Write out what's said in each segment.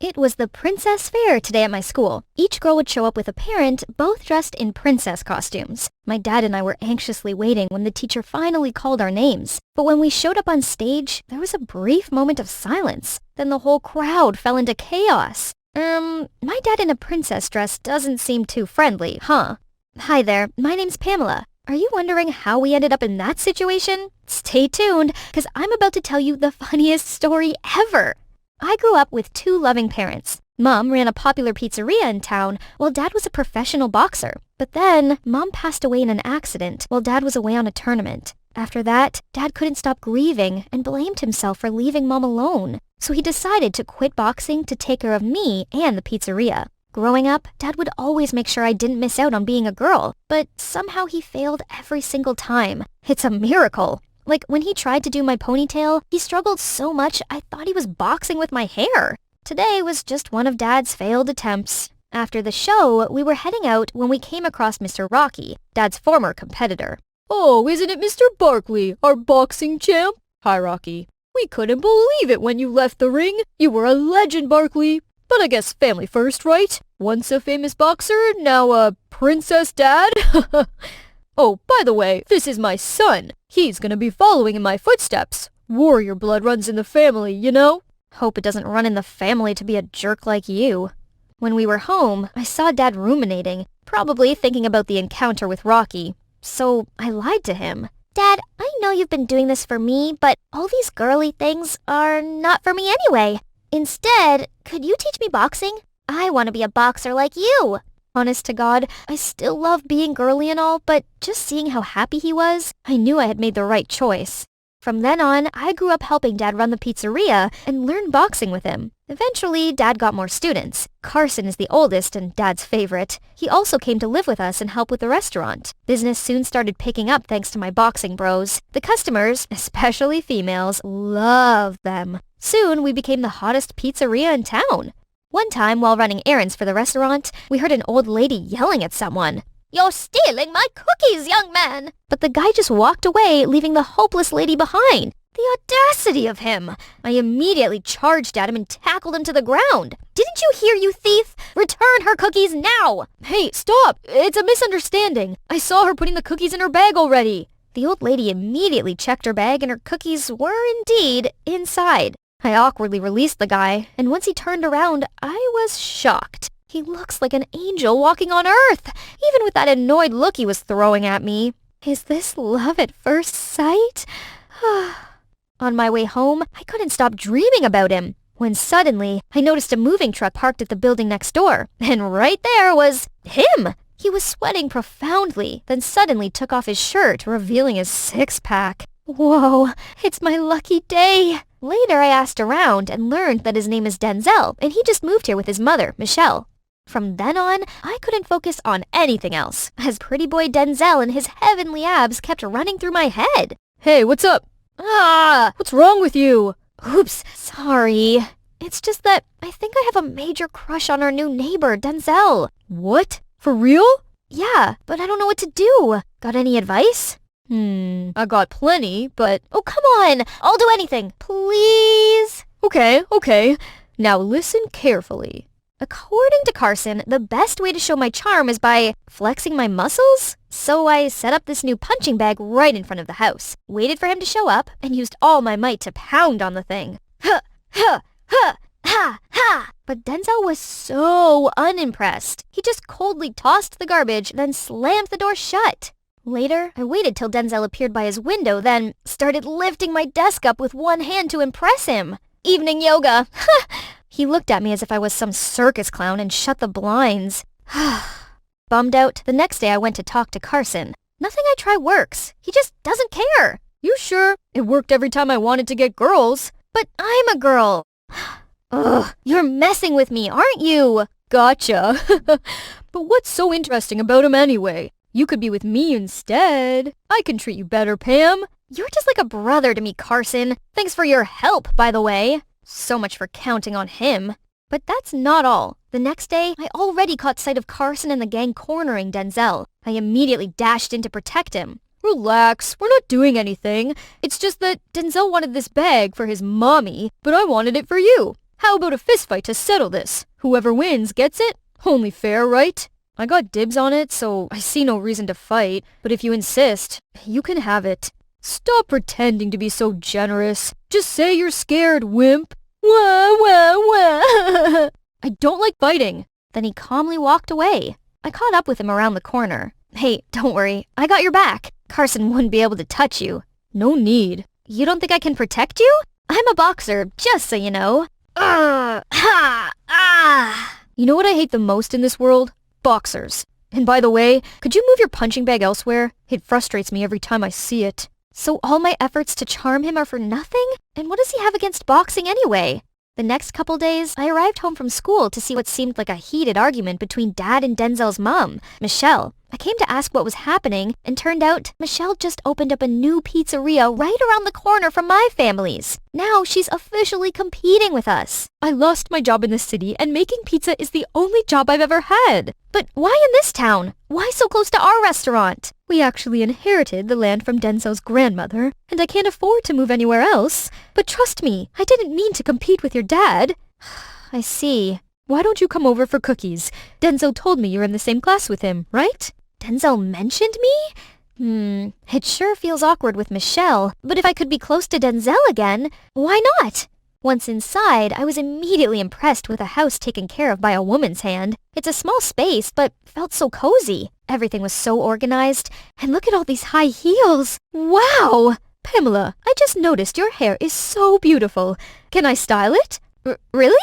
It was the princess fair today at my school. Each girl would show up with a parent, both dressed in princess costumes. My dad and I were anxiously waiting when the teacher finally called our names. But when we showed up on stage, there was a brief moment of silence. Then the whole crowd fell into chaos. My dad in a princess dress doesn't seem too friendly, huh? Hi there, my name's Pamela. Are you wondering how we ended up in that situation? Stay tuned, because I'm about to tell you the funniest story ever. I grew up with two loving parents. Mom ran a popular pizzeria in town, while Dad was a professional boxer. But then, Mom passed away in an accident while Dad was away on a tournament. After that, Dad couldn't stop grieving and blamed himself for leaving Mom alone. So he decided to quit boxing to take care of me and the pizzeria. Growing up, Dad would always make sure I didn't miss out on being a girl, but somehow he failed every single time. It's a miracle. Like, when he tried to do my ponytail, he struggled so much I thought he was boxing with my hair. Today was just one of Dad's failed attempts. After the show, we were heading out when we came across Mr. Rocky, Dad's former competitor. Oh, isn't it Mr. Barkley, our boxing champ? Hi, Rocky. We couldn't believe it when you left the ring. You were a legend, Barkley. But I guess family first, right? Once a famous boxer, now a princess dad? Oh, by the way, this is my son. He's gonna be following in my footsteps. Warrior blood runs in the family, you know? Hope it doesn't run in the family to be a jerk like you. When we were home, I saw Dad ruminating, probably thinking about the encounter with Rocky. So I lied to him. Dad, I know you've been doing this for me, but all these girly things are not for me anyway. Instead, could you teach me boxing? I want to be a boxer like you. Honest to God, I still love being girly and all, but just seeing how happy he was, I knew I had made the right choice. From then on, I grew up helping Dad run the pizzeria and learn boxing with him. Eventually, Dad got more students. Carson is the oldest and Dad's favorite. He also came to live with us and help with the restaurant. Business soon started picking up thanks to my boxing bros. The customers, especially females, loved them. Soon, we became the hottest pizzeria in town. One time, while running errands for the restaurant, we heard an old lady yelling at someone. "You're stealing my cookies, young man!" But the guy just walked away, leaving the hopeless lady behind. The audacity of him! I immediately charged at him and tackled him to the ground. "Didn't you hear, you thief? Return her cookies now!" Hey, stop! It's a misunderstanding. I saw her putting the cookies in her bag already. The old lady immediately checked her bag and her cookies were indeed inside. I awkwardly released the guy, and once he turned around, I was shocked. He looks like an angel walking on earth, even with that annoyed look he was throwing at me. Is this love at first sight? On my way home, I couldn't stop dreaming about him, when suddenly I noticed a moving truck parked at the building next door, and right there was him. He was sweating profoundly, then suddenly took off his shirt, revealing his six-pack. Whoa, it's my lucky day. Later, I asked around and learned that his name is Denzel, and he just moved here with his mother, Michelle. From then on, I couldn't focus on anything else, as pretty boy Denzel and his heavenly abs kept running through my head. Hey, what's up? What's wrong with you? Oops, sorry. It's just that I think I have a major crush on our new neighbor, Denzel. What? For real? Yeah, but I don't know what to do. Got any advice? I got plenty, but... Oh, come on! I'll do anything. Please? Okay. Now listen carefully. According to Carson, the best way to show my charm is by flexing my muscles? So I set up this new punching bag right in front of the house, waited for him to show up, and used all my might to pound on the thing. Ha! But Denzel was so unimpressed. He just coldly tossed the garbage, then slammed the door shut. Later, I waited till Denzel appeared by his window, then started lifting my desk up with one hand to impress him. Evening yoga. He looked at me as if I was some circus clown and shut the blinds. Bummed out, the next day I went to talk to Carson. Nothing I try works. He just doesn't care. You sure? It worked every time I wanted to get girls. But I'm a girl. Ugh, you're messing with me, aren't you? Gotcha. But what's so interesting about him anyway? You could be with me instead. I can treat you better, Pam. You're just like a brother to me, Carson. Thanks for your help, by the way. So much for counting on him. But that's not all. The next day, I already caught sight of Carson and the gang cornering Denzel. I immediately dashed in to protect him. Relax, we're not doing anything. It's just that Denzel wanted this bag for his mommy, but I wanted it for you. How about a fistfight to settle this? Whoever wins gets it? Only fair, right? I got dibs on it, so I see no reason to fight. But if you insist, you can have it. Stop pretending to be so generous. Just say you're scared, wimp. Wah, wah, wah. I don't like fighting. Then he calmly walked away. I caught up with him around the corner. Hey, don't worry. I got your back. Carson wouldn't be able to touch you. No need. You don't think I can protect you? I'm a boxer, just so you know. You know what I hate the most in this world? Boxers. And by the way, could you move your punching bag elsewhere? It frustrates me every time I see it. So all my efforts to charm him are for nothing? And what does he have against boxing anyway? The next couple days, I arrived home from school to see what seemed like a heated argument between Dad and Denzel's mom, Michelle. I came to ask what was happening, and turned out Michelle just opened up a new pizzeria right around the corner from my family's. Now she's officially competing with us. I lost my job in the city, and making pizza is the only job I've ever had. But why in this town? Why so close to our restaurant? We actually inherited the land from Denzel's grandmother, and I can't afford to move anywhere else. But trust me, I didn't mean to compete with your dad. I see. Why don't you come over for cookies? Denzel told me you're in the same class with him, right? Denzel mentioned me? It sure feels awkward with Michelle, but if I could be close to Denzel again, why not? Once inside, I was immediately impressed with a house taken care of by a woman's hand. It's a small space, but felt so cozy. Everything was so organized, and look at all these high heels. Wow! Pamela, I just noticed your hair is so beautiful. Can I style it? Really?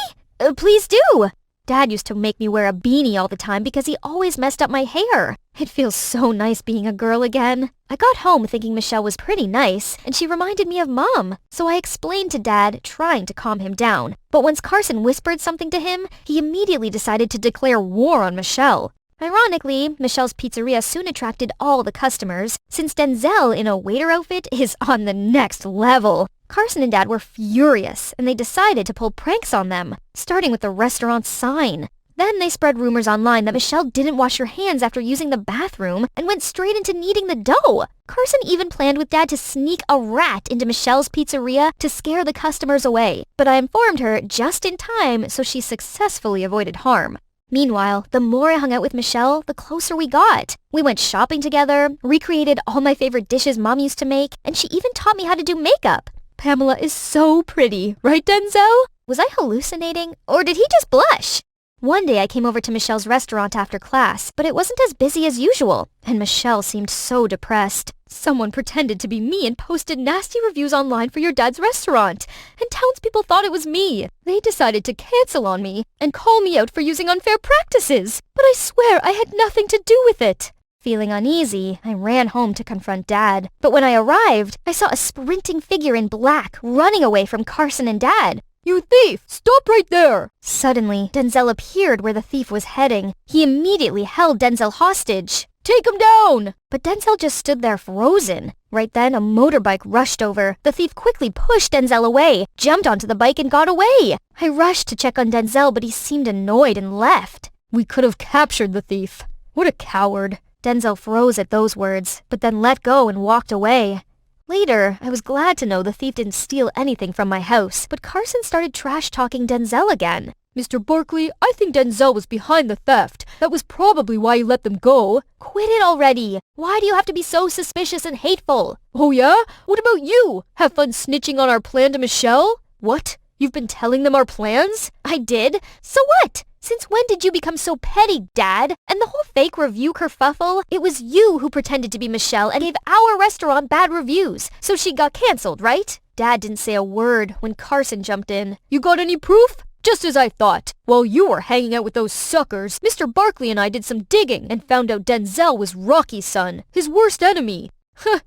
Please do! Dad used to make me wear a beanie all the time because he always messed up my hair. It feels so nice being a girl again. I got home thinking Michelle was pretty nice, and she reminded me of Mom. So I explained to Dad, trying to calm him down. But once Carson whispered something to him, he immediately decided to declare war on Michelle. Ironically, Michelle's pizzeria soon attracted all the customers, since Denzel in a waiter outfit is on the next level. Carson and Dad were furious, and they decided to pull pranks on them, starting with the restaurant's sign. Then they spread rumors online that Michelle didn't wash her hands after using the bathroom and went straight into kneading the dough. Carson even planned with Dad to sneak a rat into Michelle's pizzeria to scare the customers away, but I informed her just in time, so she successfully avoided harm. Meanwhile, the more I hung out with Michelle, the closer we got. We went shopping together, recreated all my favorite dishes Mom used to make, and she even taught me how to do makeup. Pamela is so pretty, right, Denzel? Was I hallucinating, or did he just blush? One day I came over to Michelle's restaurant after class, but it wasn't as busy as usual, and Michelle seemed so depressed. Someone pretended to be me and posted nasty reviews online for your dad's restaurant, and townspeople thought it was me. They decided to cancel on me and call me out for using unfair practices, but I swear I had nothing to do with it. Feeling uneasy, I ran home to confront Dad. But when I arrived, I saw a sprinting figure in black running away from Carson and Dad. You thief! Stop right there! Suddenly, Denzel appeared where the thief was heading. He immediately held Denzel hostage. Take him down! But Denzel just stood there frozen. Right then, a motorbike rushed over. The thief quickly pushed Denzel away, jumped onto the bike, and got away. I rushed to check on Denzel, but he seemed annoyed and left. We could have captured the thief. What a coward. Denzel froze at those words, but then let go and walked away. Later, I was glad to know the thief didn't steal anything from my house, but Carson started trash-talking Denzel again. Mr. Barkley, I think Denzel was behind the theft. That was probably why you let them go. Quit it already! Why do you have to be so suspicious and hateful? Oh yeah? What about you? Have fun snitching on our plan to Michelle? What? You've been telling them our plans? I did. So what? Since when did you become so petty, Dad? And the whole fake review kerfuffle? It was you who pretended to be Michelle and gave our restaurant bad reviews, so she got cancelled, right? Dad didn't say a word when Carson jumped in. You got any proof? Just as I thought. While you were hanging out with those suckers, Mr. Barkley and I did some digging and found out Denzel was Rocky's son, his worst enemy.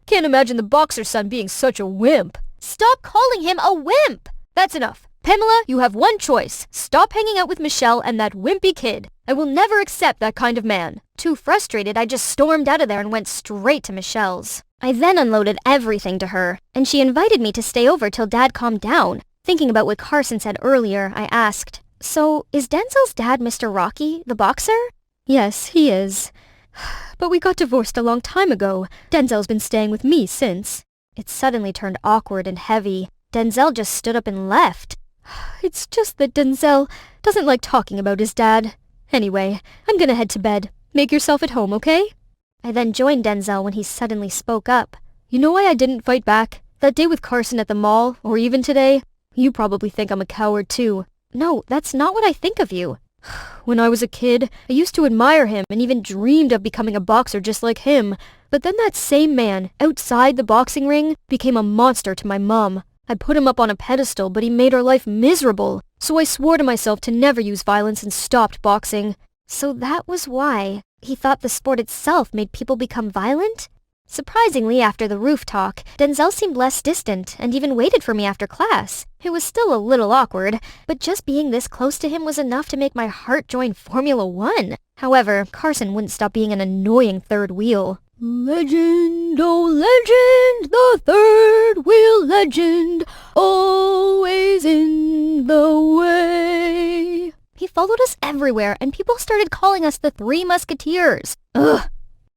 Can't imagine the boxer's son being such a wimp. Stop calling him a wimp! That's enough. Pamela, you have one choice. Stop hanging out with Michelle and that wimpy kid. I will never accept that kind of man. Too frustrated, I just stormed out of there and went straight to Michelle's. I then unloaded everything to her, and she invited me to stay over till Dad calmed down. Thinking about what Carson said earlier, I asked, "So, is Denzel's dad Mr. Rocky, the boxer?" Yes, he is. But we got divorced a long time ago. Denzel's been staying with me since. It suddenly turned awkward and heavy. Denzel just stood up and left. It's just that Denzel doesn't like talking about his dad. Anyway, I'm gonna head to bed. Make yourself at home, okay? I then joined Denzel when he suddenly spoke up. You know why I didn't fight back? That day with Carson at the mall, or even today? You probably think I'm a coward too. No, that's not what I think of you. When I was a kid, I used to admire him and even dreamed of becoming a boxer just like him. But then that same man, outside the boxing ring, became a monster to my mom. I put him up on a pedestal, but he made our life miserable. So I swore to myself to never use violence and stopped boxing. So that was why he thought the sport itself made people become violent? Surprisingly, after the roof talk, Denzel seemed less distant and even waited for me after class. It was still a little awkward, but just being this close to him was enough to make my heart join Formula One. However, Carson wouldn't stop being an annoying third wheel. Legend, oh legend, the third wheel legend, always in the way. He followed us everywhere, and people started calling us the Three Musketeers. Ugh.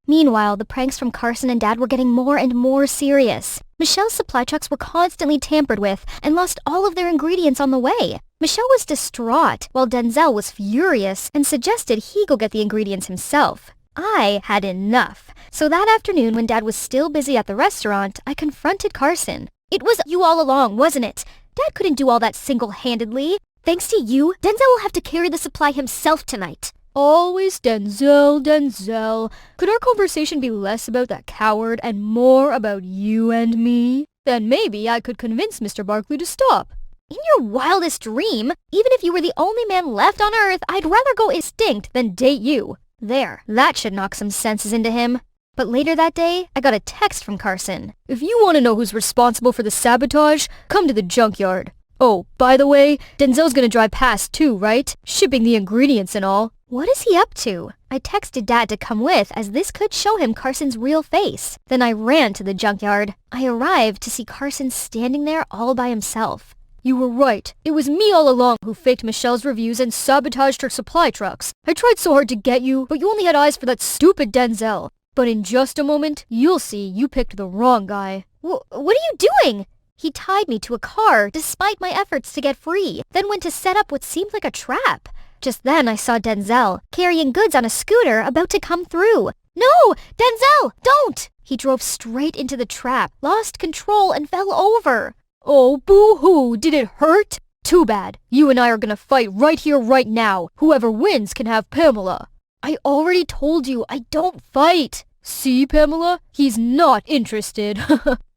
Meanwhile, the pranks from Carson and Dad were getting more and more serious. Michelle's supply trucks were constantly tampered with and lost all of their ingredients on the way. Michelle was distraught, while Denzel was furious and suggested he go get the ingredients himself. I had enough. So that afternoon, when Dad was still busy at the restaurant, I confronted Carson. It was you all along, wasn't it? Dad couldn't do all that single-handedly. Thanks to you, Denzel will have to carry the supply himself tonight. Always Denzel, Denzel. Could our conversation be less about that coward and more about you and me? Then maybe I could convince Mr. Barkley to stop. In your wildest dream, even if you were the only man left on Earth, I'd rather go extinct than date you. There, that should knock some senses into him. But later that day, I got a text from Carson. If you want to know who's responsible for the sabotage, come to the junkyard. Oh, by the way, Denzel's gonna drive past too, right? Shipping the ingredients and all. What is he up to? I texted Dad to come with, as this could show him Carson's real face. Then I ran to the junkyard. I arrived to see Carson standing there all by himself. You were right. It was me all along who faked Michelle's reviews and sabotaged her supply trucks. I tried so hard to get you, but you only had eyes for that stupid Denzel. But in just a moment, you'll see you picked the wrong guy. What are you doing? He tied me to a car despite my efforts to get free, then went to set up what seemed like a trap. Just then I saw Denzel, carrying goods on a scooter, about to come through. No! Denzel! Don't! He drove straight into the trap, lost control, and fell over. Oh, boo-hoo! Did it hurt? Too bad. You and I are gonna fight right here, right now. Whoever wins can have Pamela. I already told you, I don't fight. See, Pamela? He's not interested.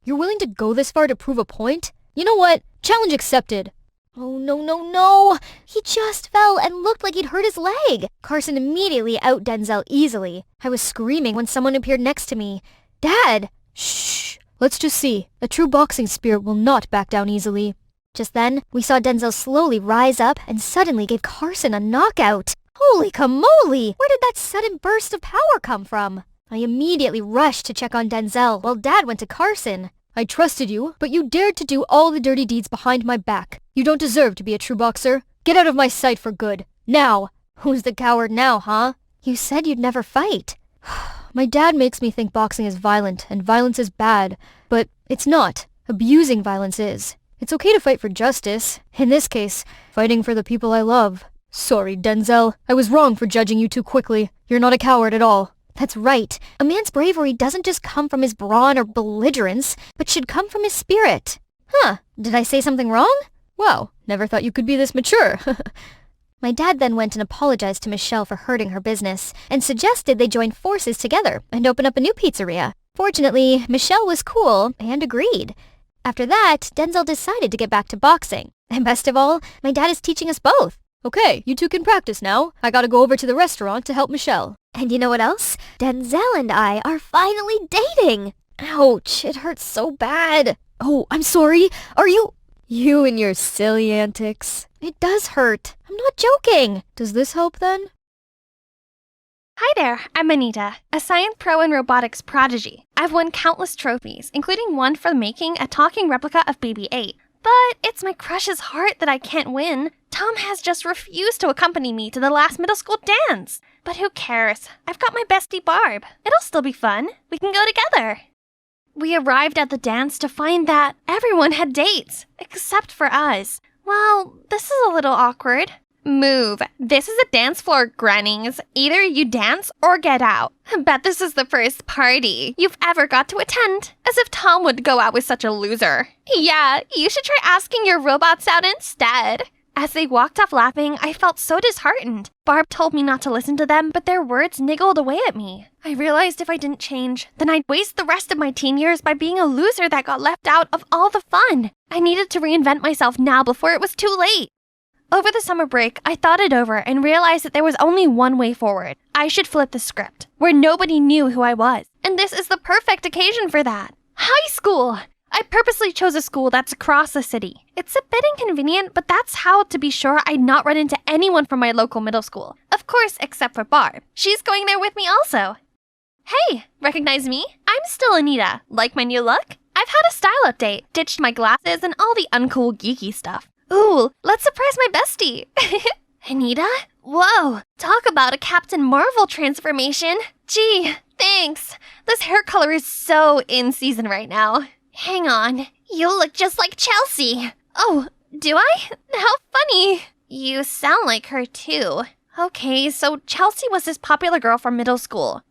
You're willing to go this far to prove a point? You know what? Challenge accepted. Oh, no. He just fell and looked like he'd hurt his leg. Carson immediately out Denzel easily. I was screaming when someone appeared next to me. Dad! Shh. Let's just see. A true boxing spirit will not back down easily. Just then, we saw Denzel slowly rise up and suddenly gave Carson a knockout. Holy camole! Where did that sudden burst of power come from? I immediately rushed to check on Denzel while Dad went to Carson. I trusted you, but you dared to do all the dirty deeds behind my back. You don't deserve to be a true boxer. Get out of my sight for good. Now! Who's the coward now, huh? You said you'd never fight. My dad makes me think boxing is violent and violence is bad, but it's not. Abusing violence is. It's okay to fight for justice. In this case, fighting for the people I love. Sorry, Denzel. I was wrong for judging you too quickly. You're not a coward at all. That's right. A man's bravery doesn't just come from his brawn or belligerence, but should come from his spirit. Huh, did I say something wrong? Wow, never thought you could be this mature. My dad then went and apologized to Michelle for hurting her business, and suggested they join forces together and open up a new pizzeria. Fortunately, Michelle was cool and agreed. After that, Denzel decided to get back to boxing. And best of all, my dad is teaching us both. Okay, you two can practice now. I gotta go over to the restaurant to help Michelle. And you know what else? Denzel and I are finally dating. Ouch, it hurts so bad. Oh, I'm sorry. Are you... You and your silly antics. It does hurt. I'm not joking. Does this help then? Hi there, I'm Anita, a science pro and robotics prodigy. I've won countless trophies, including one for making a talking replica of BB-8. But it's my crush's heart that I can't win. Tom has just refused to accompany me to the last middle school dance. But who cares? I've got my bestie Barb. It'll still be fun. We can go together. We arrived at the dance to find that everyone had dates, except for us. Well, this is a little awkward. Move. This is a dance floor, grannies. Either you dance or get out. Bet this is the first party you've ever got to attend. As if Tom would go out with such a loser. Yeah, you should try asking your robots out instead. As they walked off laughing, I felt so disheartened. Barb told me not to listen to them, but their words niggled away at me. I realized if I didn't change, then I'd waste the rest of my teen years by being a loser that got left out of all the fun. I needed to reinvent myself now before it was too late. Over the summer break, I thought it over and realized that there was only one way forward. I should flip the script, where nobody knew who I was. And this is the perfect occasion for that. High school! I purposely chose a school that's across the city. It's a bit inconvenient, but that's how to be sure I'd not run into anyone from my local middle school. Of course, except for Barb. She's going there with me also. Hey, recognize me? I'm still Anita. Like my new look? I've had a style update, ditched my glasses and all the uncool geeky stuff. Ooh, let's surprise my bestie. Anita? Whoa, talk about a Captain Marvel transformation. Gee, thanks. This hair color is so in season right now. Hang on, you look just like Chelsea. Oh, do I? How funny. You sound like her too. Okay, so Chelsea was this popular girl from middle school.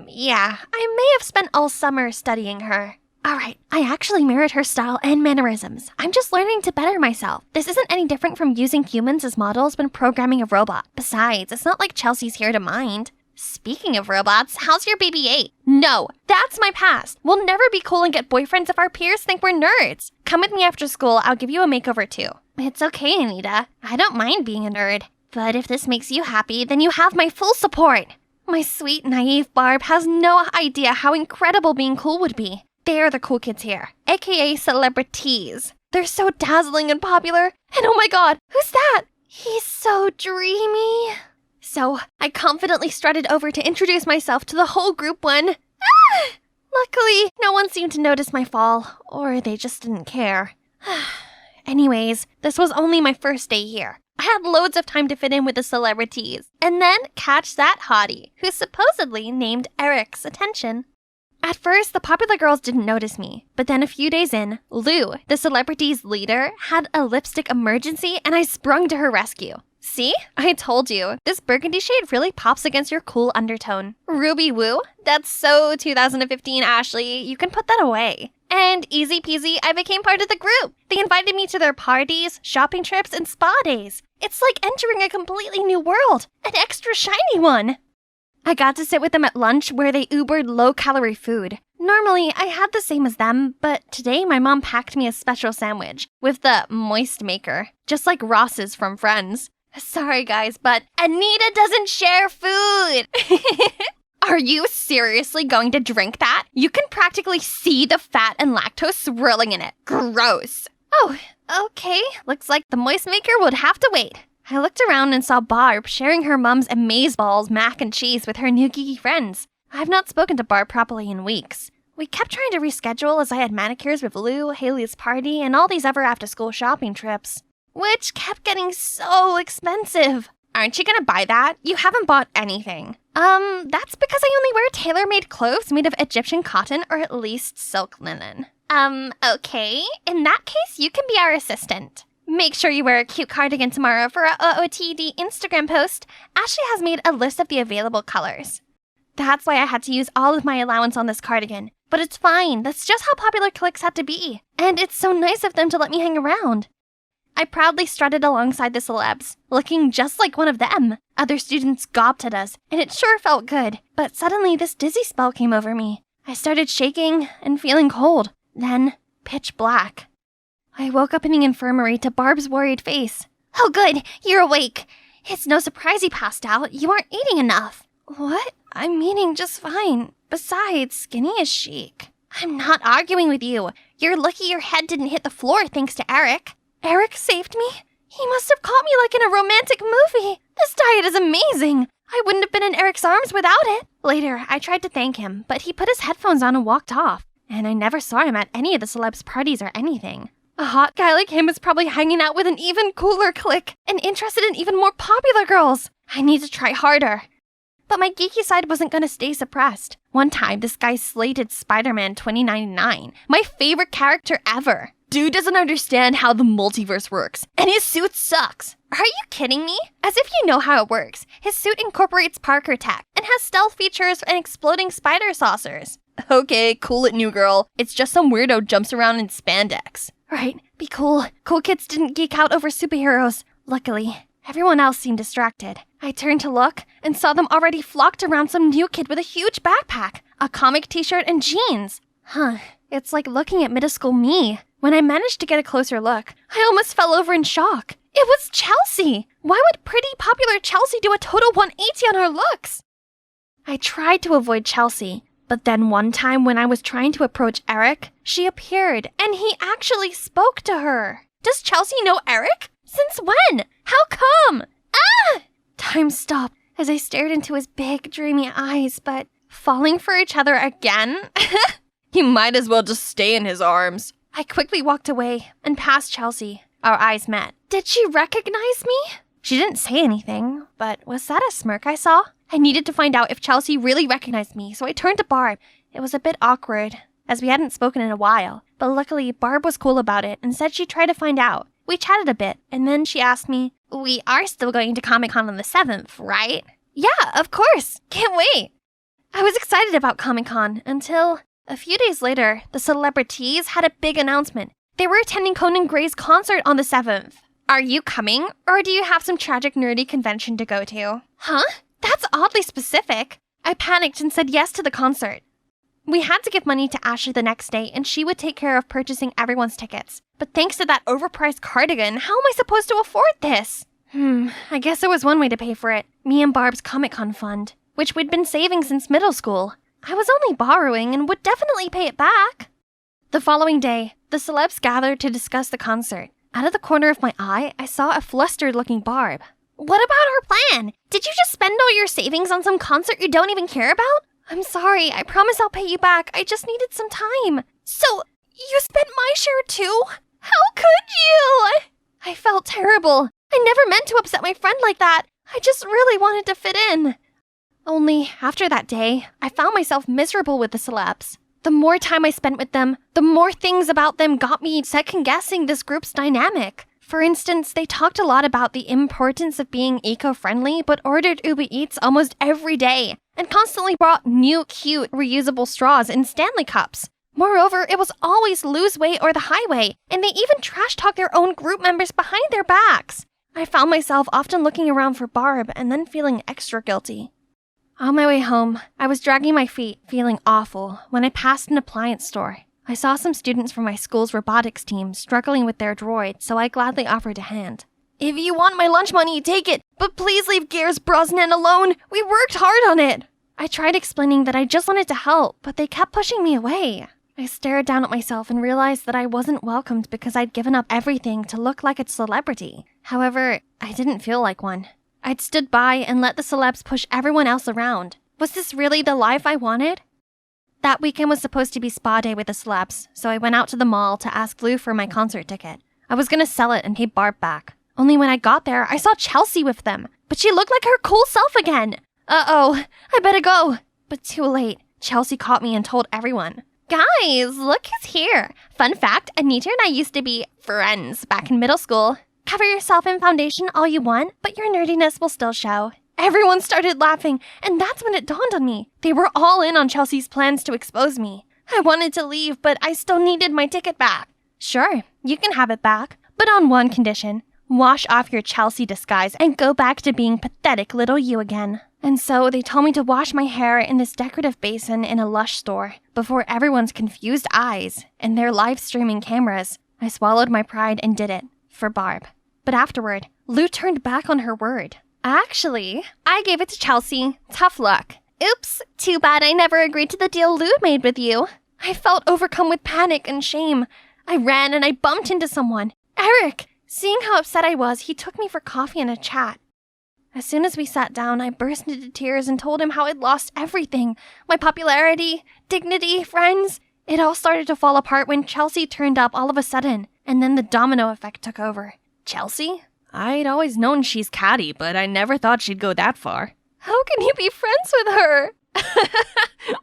Yeah, I may have spent all summer studying her. Alright, I actually mirrored her style and mannerisms. I'm just learning to better myself. This isn't any different from using humans as models when programming a robot. Besides, it's not like Chelsea's here to mind. Speaking of robots, how's your BB-8? No, that's my past. We'll never be cool and get boyfriends if our peers think we're nerds. Come with me after school, I'll give you a makeover too. It's okay, Anita. I don't mind being a nerd. But if this makes you happy, then you have my full support. My sweet, naive Barb has no idea how incredible being cool would be. They're the cool kids here, aka celebrities. They're so dazzling and popular. And oh my god, who's that? He's so dreamy. So I confidently strutted over to introduce myself to the whole group when... Luckily, no one seemed to notice my fall, or they just didn't care. Anyways, this was only my first day here. I had loads of time to fit in with the celebrities. And then catch that hottie, who supposedly named Eric's attention. At first, the popular girls didn't notice me, but then a few days in, Lou, the celebrity's leader, had a lipstick emergency and I sprung to her rescue. See? I told you, this burgundy shade really pops against your cool undertone. Ruby Woo? That's so 2015, Ashley. You can put that away. And easy peasy, I became part of the group. They invited me to their parties, shopping trips, and spa days. It's like entering a completely new world, an extra shiny one. I got to sit with them at lunch where they Ubered low-calorie food. Normally, I had the same as them, but today my mom packed me a special sandwich with the moist maker, just like Ross's from Friends. Sorry guys, but Anita doesn't share food! Are you seriously going to drink that? You can practically see the fat and lactose swirling in it. Gross. Oh, okay. Looks like the moist maker would have to wait. I looked around and saw Barb sharing her mom's amazeballs mac and cheese with her new geeky friends. I've not spoken to Barb properly in weeks. We kept trying to reschedule as I had manicures with Lou, Haley's party, and all these other after-school shopping trips, which kept getting so expensive. Aren't you gonna buy that? You haven't bought anything. That's because I only wear tailor-made clothes made of Egyptian cotton or at least silk linen. Okay. In that case, you can be our assistant. Make sure you wear a cute cardigan tomorrow for our OOTD Instagram post. Ashley has made a list of the available colors. That's why I had to use all of my allowance on this cardigan. But it's fine. That's just how popular cliques had to be. And it's so nice of them to let me hang around. I proudly strutted alongside the celebs, looking just like one of them. Other students gawped at us, and it sure felt good. But suddenly this dizzy spell came over me. I started shaking and feeling cold. Then, pitch black. I woke up in the infirmary to Barb's worried face. Oh good, you're awake. It's no surprise you passed out. You aren't eating enough. What? I'm eating just fine. Besides, skinny is chic. I'm not arguing with you. You're lucky your head didn't hit the floor thanks to Eric. Eric saved me? He must have caught me like in a romantic movie. This diet is amazing. I wouldn't have been in Eric's arms without it. Later, I tried to thank him, but he put his headphones on and walked off. And I never saw him at any of the celebs' parties or anything. A hot guy like him is probably hanging out with an even cooler clique and interested in even more popular girls. I need to try harder. But my geeky side wasn't going to stay suppressed. One time, this guy slated Spider-Man 2099, my favorite character ever. Dude doesn't understand how the multiverse works, and his suit sucks. Are you kidding me? As if you know how it works. His suit incorporates Parker tech and has stealth features and exploding spider saucers. Okay, cool it, new girl. It's just some weirdo jumps around in spandex. Right, be cool. Cool kids didn't geek out over superheroes. Luckily, everyone else seemed distracted. I turned to look and saw them already flocked around some new kid with a huge backpack, a comic t-shirt, and jeans. Huh, it's like looking at middle school me. When I managed to get a closer look, I almost fell over in shock. It was Chelsea! Why would pretty, popular Chelsea do a total 180 on her looks? I tried to avoid Chelsea, but then one time when I was trying to approach Eric, she appeared, and he actually spoke to her. Does Chelsea know Eric? Since when? How come? Ah! Time stopped as I stared into his big, dreamy eyes, but falling for each other again? You might as well just stay in his arms. I quickly walked away and passed Chelsea. Our eyes met. Did she recognize me? She didn't say anything, but was that a smirk I saw? I needed to find out if Chelsea really recognized me, so I turned to Barb. It was a bit awkward, as we hadn't spoken in a while, but luckily Barb was cool about it and said she'd try to find out. We chatted a bit, and then she asked me, "We are still going to Comic-Con on the 7th, right?" "Yeah, of course. Can't wait." I was excited about Comic-Con until a few days later, the celebrities had a big announcement. They were attending Conan Gray's concert on the 7th. Are you coming, or do you have some tragic nerdy convention to go to? Huh? That's oddly specific. I panicked and said yes to the concert. We had to give money to Ashley the next day, and she would take care of purchasing everyone's tickets. But thanks to that overpriced cardigan, how am I supposed to afford this? I guess there was one way to pay for it. Me and Barb's Comic-Con fund, which we'd been saving since middle school. I was only borrowing and would definitely pay it back. The following day, the celebs gathered to discuss the concert. Out of the corner of my eye, I saw a flustered-looking Barb. What about her plan? Did you just spend all your savings on some concert you don't even care about? I'm sorry, I promise I'll pay you back. I just needed some time. So, you spent my share too? How could you? I felt terrible. I never meant to upset my friend like that. I just really wanted to fit in. Only, after that day, I found myself miserable with the celebs. The more time I spent with them, the more things about them got me second-guessing this group's dynamic. For instance, they talked a lot about the importance of being eco-friendly, but ordered Uber Eats almost every day, and constantly brought new, cute, reusable straws in Stanley cups. Moreover, it was always lose weight or the highway, and they even trash-talk their own group members behind their backs. I found myself often looking around for Barb and then feeling extra guilty. On my way home, I was dragging my feet, feeling awful, when I passed an appliance store. I saw some students from my school's robotics team struggling with their droid, so I gladly offered a hand. "If you want my lunch money, take it, but please leave Gears Brosnan alone. We worked hard on it." I tried explaining that I just wanted to help, but they kept pushing me away. I stared down at myself and realized that I wasn't welcomed because I'd given up everything to look like a celebrity. However, I didn't feel like one. I'd stood by and let the celebs push everyone else around. Was this really the life I wanted? That weekend was supposed to be spa day with the celebs, so I went out to the mall to ask Lou for my concert ticket. I was gonna sell it and pay Barb back. Only when I got there, I saw Chelsea with them, but she looked like her cool self again. Uh-oh, I better go. But too late. Chelsea caught me and told everyone. "Guys, look who's here. Fun fact, Anita and I used to be friends back in middle school. Cover yourself in foundation all you want, but your nerdiness will still show." Everyone started laughing, and that's when it dawned on me. They were all in on Chelsea's plans to expose me. I wanted to leave, but I still needed my ticket back. "Sure, you can have it back, but on one condition. Wash off your Chelsea disguise and go back to being pathetic little you again." And so they told me to wash my hair in this decorative basin in a Lush store before everyone's confused eyes and their live streaming cameras. I swallowed my pride and did it. For Barb. But afterward, Lou turned back on her word. "Actually, I gave it to Chelsea. Tough luck. Oops, too bad I never agreed to the deal Lou made with you." I felt overcome with panic and shame. I ran and I bumped into someone. Eric! Seeing how upset I was, he took me for coffee and a chat. As soon as we sat down, I burst into tears and told him how I'd lost everything. My popularity, dignity, friends. It all started to fall apart when Chelsea turned up all of a sudden, and then the domino effect took over. "Chelsea? I'd always known she's catty, but I never thought she'd go that far." "How can you be friends with her?"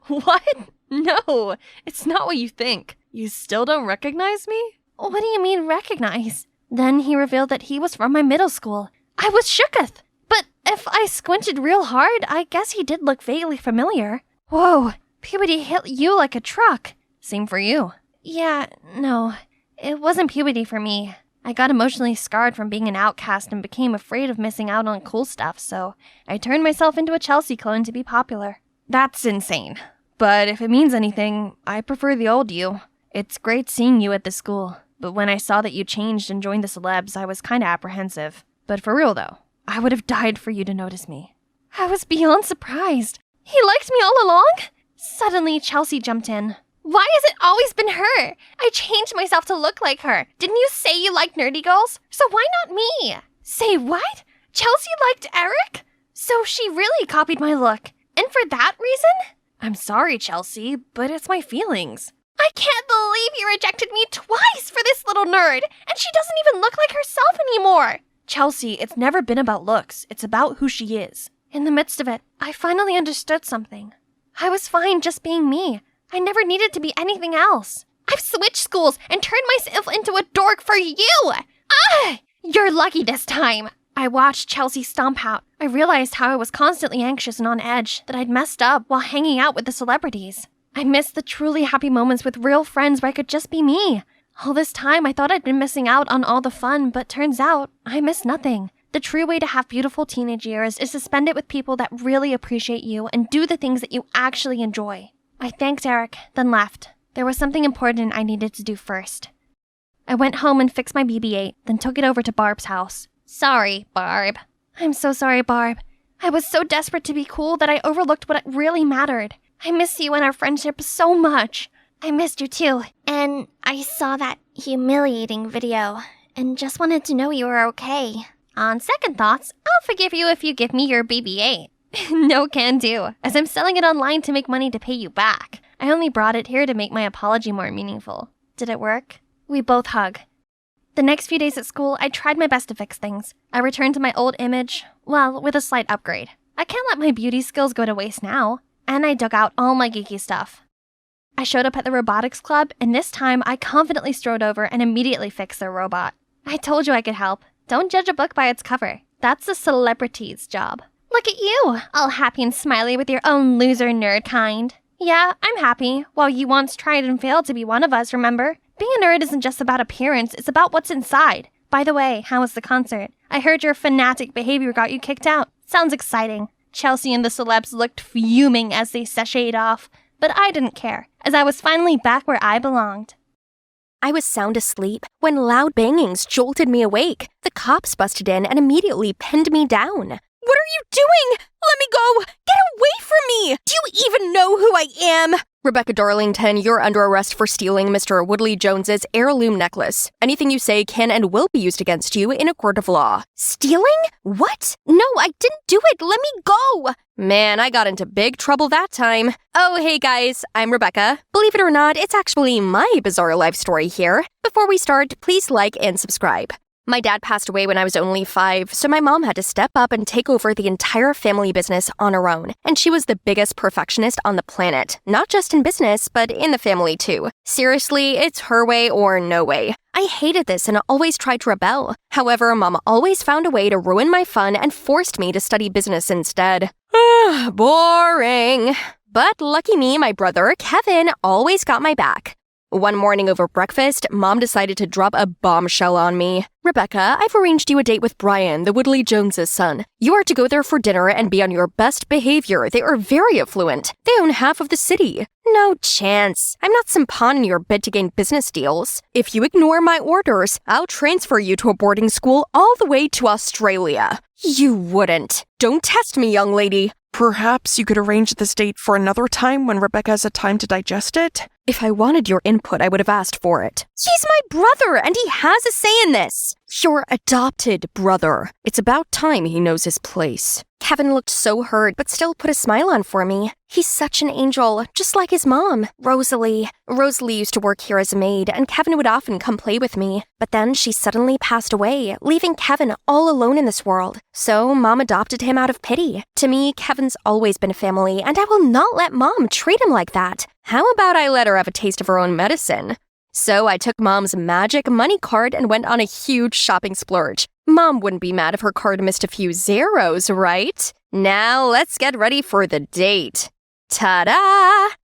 "What? No, it's not what you think. You still don't recognize me? What do you mean recognize? Then he revealed that he was from my middle school. I was shooketh. But if I squinted real hard, I guess he did look vaguely familiar. Whoa, puberty hit you like a truck. Same for you. Yeah, no, it wasn't puberty for me. I got emotionally scarred from being an outcast and became afraid of missing out on cool stuff, so I turned myself into a Chelsea clone to be popular. That's insane. But if it means anything, I prefer the old you. It's great seeing you at the school, but when I saw that you changed and joined the celebs, I was kinda apprehensive. But for real though, I would have died for you to notice me. I was beyond surprised. He liked me all along? Suddenly, Chelsea jumped in. Why has it always been her? I changed myself to look like her. Didn't you say you liked nerdy girls? So why not me? Say what? Chelsea liked Eric? So she really copied my look. And for that reason? I'm sorry, Chelsea, but it's my feelings. I can't believe you rejected me twice for this little nerd, and she doesn't even look like herself anymore. Chelsea, it's never been about looks. It's about who she is. In the midst of it, I finally understood something. I was fine just being me. I never needed to be anything else. I've switched schools and turned myself into a dork for you! Ah! You're lucky this time. I watched Chelsea stomp out. I realized how I was constantly anxious and on edge, that I'd messed up while hanging out with the celebrities. I missed the truly happy moments with real friends where I could just be me. All this time, I thought I'd been missing out on all the fun, but turns out, I missed nothing. The true way to have beautiful teenage years is to spend it with people that really appreciate you and do the things that you actually enjoy. I thanked Eric, then left. There was something important I needed to do first. I went home and fixed my BB-8, then took it over to Barb's house. Sorry, Barb. I'm so sorry, Barb. I was so desperate to be cool that I overlooked what really mattered. I miss you and our friendship so much. I missed you too. And I saw that humiliating video and just wanted to know you were okay. On second thoughts, I'll forgive you if you give me your BB-8. No can do, as I'm selling it online to make money to pay you back. I only brought it here to make my apology more meaningful. Did it work? We both hug. The next few days at school, I tried my best to fix things. I returned to my old image, well, with a slight upgrade. I can't let my beauty skills go to waste now. And I dug out all my geeky stuff. I showed up at the robotics club, and this time I confidently strode over and immediately fixed their robot. I told you I could help. Don't judge a book by its cover. That's a celebrity's job. Look at you, all happy and smiley with your own loser nerd kind. Yeah, I'm happy. While you once tried and failed to be one of us, remember? Being a nerd isn't just about appearance, it's about what's inside. By the way, how was the concert? I heard your fanatic behavior got you kicked out. Sounds exciting. Chelsea and the celebs looked fuming as they sashayed off, but I didn't care, as I was finally back where I belonged. I was sound asleep when loud bangings jolted me awake. The cops busted in and immediately pinned me down. What are you doing? Let me go! Get away from me! Do you even know who I am? Rebecca Darlington, you're under arrest for stealing Mr. Woodley Jones's heirloom necklace. Anything you say can and will be used against you in a court of law. Stealing? What? No, I didn't do it. Let me go! Man, I got into big trouble that time. Oh, hey guys, I'm Rebecca. Believe it or not, it's actually my bizarre life story here. Before we start, please like and subscribe. My dad passed away when I was only 5, so my mom had to step up and take over the entire family business on her own. And she was the biggest perfectionist on the planet, not just in business, but in the family too. Seriously, it's her way or no way. I hated this and always tried to rebel. However, Mom always found a way to ruin my fun and forced me to study business instead. Boring. But lucky me, my brother, Kevin, always got my back. One morning over breakfast, Mom decided to drop a bombshell on me. Rebecca, I've arranged you a date with Brian, the Woodley Joneses' son. You are to go there for dinner and be on your best behavior. They are very affluent. They own half of the city. No chance. I'm not some pawn in your bid to gain business deals. If you ignore my orders, I'll transfer you to a boarding school all the way to Australia. You wouldn't. Don't test me, young lady. Perhaps you could arrange this date for another time when Rebecca has had time to digest it? If I wanted your input, I would have asked for it. He's my brother, and he has a say in this. Your adopted brother. It's about time he knows his place. Kevin looked so hurt, but still put a smile on for me. He's such an angel, just like his mom, Rosalie. Rosalie used to work here as a maid, and Kevin would often come play with me. But then she suddenly passed away, leaving Kevin all alone in this world. So Mom adopted him out of pity. To me, Kevin's always been family, and I will not let Mom treat him like that. How about I let her have a taste of her own medicine? So I took Mom's magic money card and went on a huge shopping splurge. Mom wouldn't be mad if her card missed a few zeros, right? Now let's get ready for the date. Ta-da!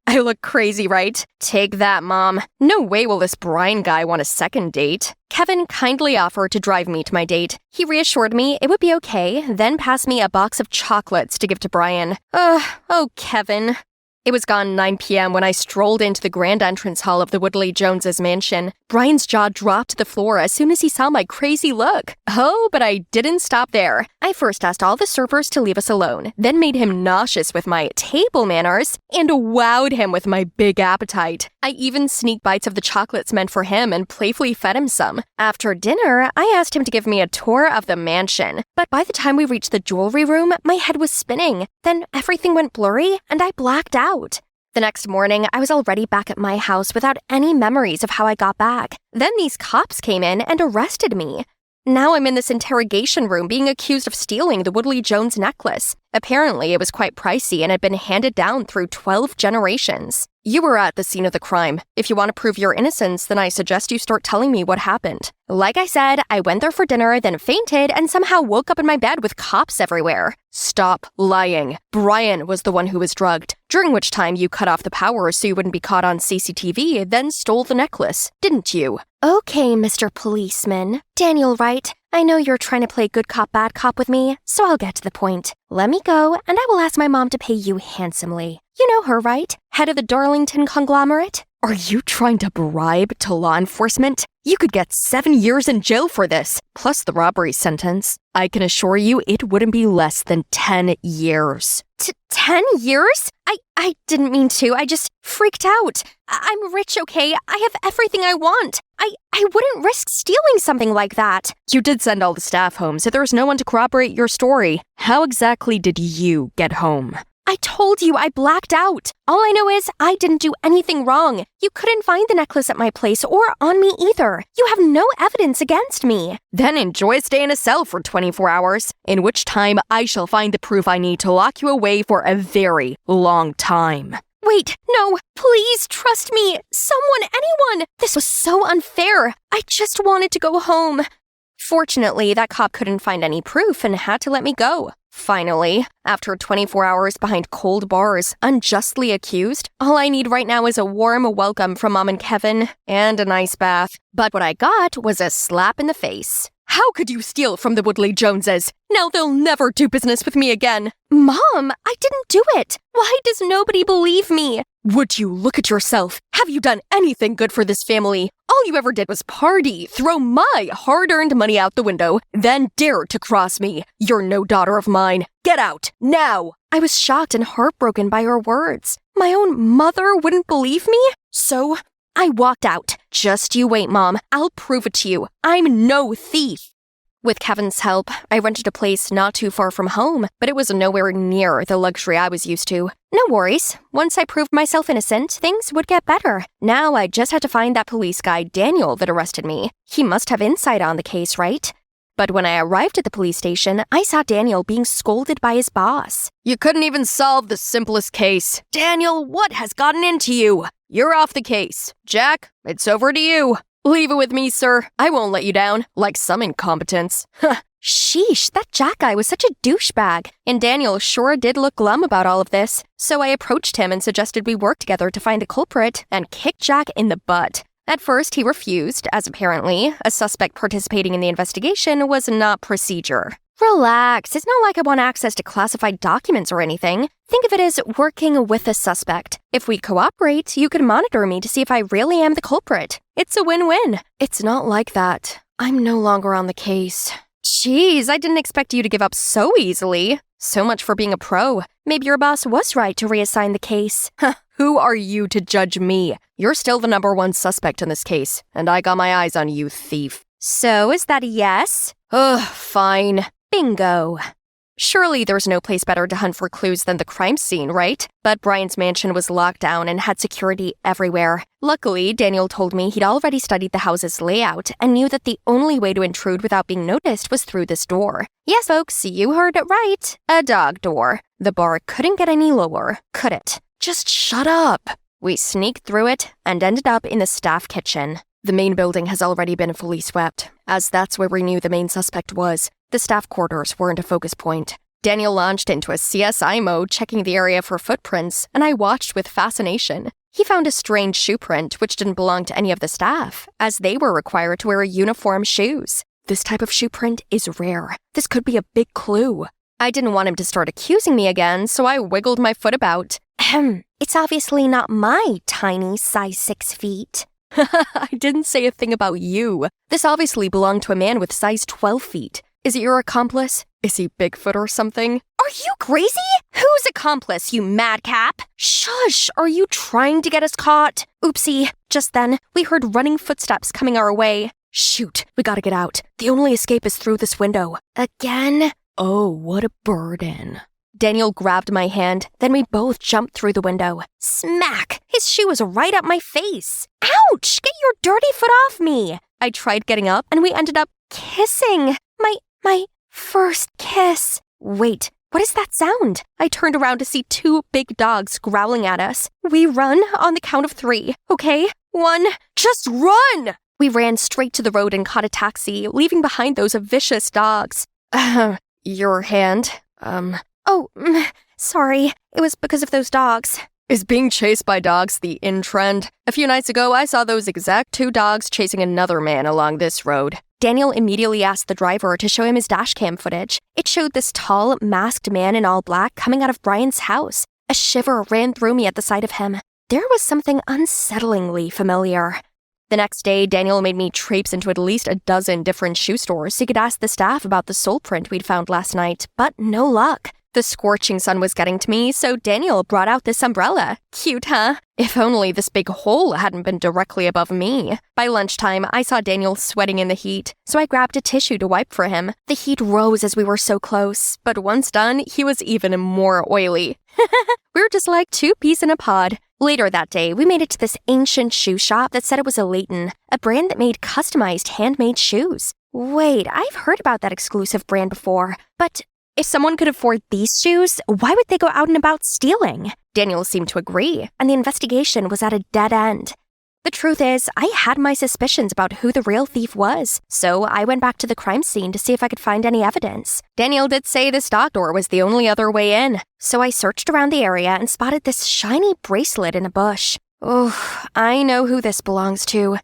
I look crazy, right? Take that, Mom. No way will this Brian guy want a second date. Kevin kindly offered to drive me to my date. He reassured me it would be okay, then passed me a box of chocolates to give to Brian. Oh, Kevin. It was gone 9 p.m. when I strolled into the grand entrance hall of the Woodley Joneses mansion. Brian's jaw dropped to the floor as soon as he saw my crazy look. Oh, but I didn't stop there. I first asked all the servers to leave us alone, then made him nauseous with my table manners, and wowed him with my big appetite. I even sneaked bites of the chocolates meant for him and playfully fed him some. After dinner, I asked him to give me a tour of the mansion, but by the time we reached the jewelry room, my head was spinning. Then everything went blurry, and I blacked out. The next morning, I was already back at my house without any memories of how I got back. Then these cops came in and arrested me. Now I'm in this interrogation room being accused of stealing the Woodley Jones necklace. Apparently, it was quite pricey and had been handed down through 12 generations. You were at the scene of the crime. If you want to prove your innocence, then I suggest you start telling me what happened. Like I said, I went there for dinner, then fainted, and somehow woke up in my bed with cops everywhere. Stop lying. Brian was the one who was drugged, during which time you cut off the power so you wouldn't be caught on CCTV, then stole the necklace, didn't you? Okay, Mr. Policeman. Daniel, right? I know you're trying to play good cop, bad cop with me, so I'll get to the point. Let me go, and I will ask my mom to pay you handsomely. You know her, right? Head of the Darlington conglomerate? Are you trying to bribe to law enforcement? You could get 7 years in jail for this, plus the robbery sentence. I can assure you it wouldn't be less than 10 years. 10 years? I didn't mean to. I just freaked out. I'm rich, okay? I have everything I want. I wouldn't risk stealing something like that. You did send all the staff home, so there's no one to corroborate your story. How exactly did you get home? I told you I blacked out. All I know is I didn't do anything wrong. You couldn't find the necklace at my place or on me either. You have no evidence against me. Then enjoy a stay in a cell for 24 hours, in which time I shall find the proof I need to lock you away for a very long time. Wait, no, please trust me. Someone, anyone. This was so unfair. I just wanted to go home. Fortunately, that cop couldn't find any proof and had to let me go. Finally, after 24 hours behind cold bars, unjustly accused, all I need right now is a warm welcome from Mom and Kevin and a nice bath. But what I got was a slap in the face. How could you steal from the Woodley Joneses? Now they'll never do business with me again. Mom, I didn't do it. Why does nobody believe me? Would you look at yourself? Have you done anything good for this family? All you ever did was party, throw my hard-earned money out the window, then dare to cross me. You're no daughter of mine. Get out, now! I was shocked and heartbroken by her words. My own mother wouldn't believe me? So I walked out. Just you wait, Mom. I'll prove it to you. I'm no thief. With Kevin's help, I rented a place not too far from home, but it was nowhere near the luxury I was used to. No worries. Once I proved myself innocent, things would get better. Now I just had to find that police guy, Daniel, that arrested me. He must have insight on the case, right? But when I arrived at the police station, I saw Daniel being scolded by his boss. You couldn't even solve the simplest case. Daniel, what has gotten into you? You're off the case. Jack, it's over to you. Leave it with me, sir. I won't let you down, like some incompetence. Sheesh, that Jack guy was such a douchebag. And Daniel sure did look glum about all of this. So I approached him and suggested we work together to find the culprit and kick Jack in the butt. At first, he refused, as apparently a suspect participating in the investigation was not procedure. Relax, it's not like I want access to classified documents or anything. Think of it as working with a suspect. If we cooperate, you could monitor me to see if I really am the culprit. It's a win-win. It's not like that. I'm no longer on the case. Jeez, I didn't expect you to give up so easily. So much for being a pro. Maybe your boss was right to reassign the case. Who are you to judge me? You're still the #1 suspect in this case, and I got my eyes on you, thief. So is that a yes? Ugh, fine. Bingo. Surely there's no place better to hunt for clues than the crime scene, right? But Brian's mansion was locked down and had security everywhere. Luckily, Daniel told me he'd already studied the house's layout and knew that the only way to intrude without being noticed was through this door. Yes, folks, you heard it right. A dog door. The bar couldn't get any lower, could it? Just shut up. We sneaked through it and ended up in the staff kitchen. The main building has already been fully swept, as that's where we knew the main suspect was. The staff quarters weren't a focus point. Daniel launched into a CSI mode, checking the area for footprints, and I watched with fascination. He found a strange shoe print which didn't belong to any of the staff, as they were required to wear uniform shoes. This type of shoe print is rare. This could be a big clue. I didn't want him to start accusing me again, so I wiggled my foot about. It's obviously not my tiny size 6 feet. I didn't say a thing about you. This obviously belonged to a man with size 12 feet. Is it your accomplice? Is he Bigfoot or something? Are you crazy? Whose accomplice, you madcap? Shush! Are you trying to get us caught? Oopsie. Just then, we heard running footsteps coming our way. Shoot, we gotta get out. The only escape is through this window. Again? Oh, what a burden. Daniel grabbed my hand, then we both jumped through the window. Smack! His shoe was right at my face. Ouch! Get your dirty foot off me! I tried getting up, and we ended up kissing. My first kiss. Wait, what is that sound? I turned around to see 2 big dogs growling at us. We run on the count of 3, okay? 1, just run! We ran straight to the road and caught a taxi, leaving behind those vicious dogs. Your hand? Sorry. It was because of those dogs. Is being chased by dogs the in-trend? A few nights ago, I saw those exact 2 dogs chasing another man along this road. Daniel immediately asked the driver to show him his dashcam footage. It showed this tall, masked man in all black coming out of Brian's house. A shiver ran through me at the sight of him. There was something unsettlingly familiar. The next day, Daniel made me traipse into at least a dozen different shoe stores so he could ask the staff about the sole print we'd found last night, but no luck. The scorching sun was getting to me, so Daniel brought out this umbrella. Cute, huh? If only this big hole hadn't been directly above me. By lunchtime, I saw Daniel sweating in the heat, so I grabbed a tissue to wipe for him. The heat rose as we were so close, but once done, he was even more oily. We were just like 2 peas in a pod. Later that day, we made it to this ancient shoe shop that said it was a Leighton, a brand that made customized handmade shoes. Wait, I've heard about that exclusive brand before, but if someone could afford these shoes, why would they go out and about stealing? Daniel seemed to agree, and the investigation was at a dead end. The truth is, I had my suspicions about who the real thief was, so I went back to the crime scene to see if I could find any evidence. Daniel did say this dock door was the only other way in, so I searched around the area and spotted this shiny bracelet in a bush. Oh, I know who this belongs to.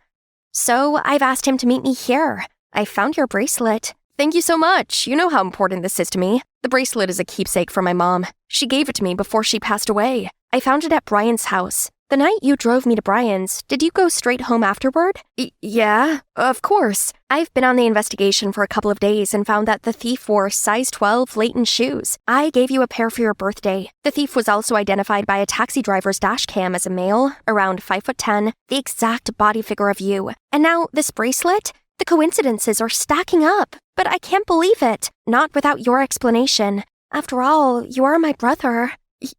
So I've asked him to meet me here. I found your bracelet. Thank you so much. You know how important this is to me. The bracelet is a keepsake from my mom. She gave it to me before she passed away. I found it at Brian's house. The night you drove me to Brian's, did you go straight home afterward? Yeah, of course. I've been on the investigation for a couple of days and found that the thief wore size 12 Leighton shoes. I gave you a pair for your birthday. The thief was also identified by a taxi driver's dash cam as a male, around 5'10", the exact body figure of you. And now this bracelet? The coincidences are stacking up, but I can't believe it. Not without your explanation. After all, you are my brother.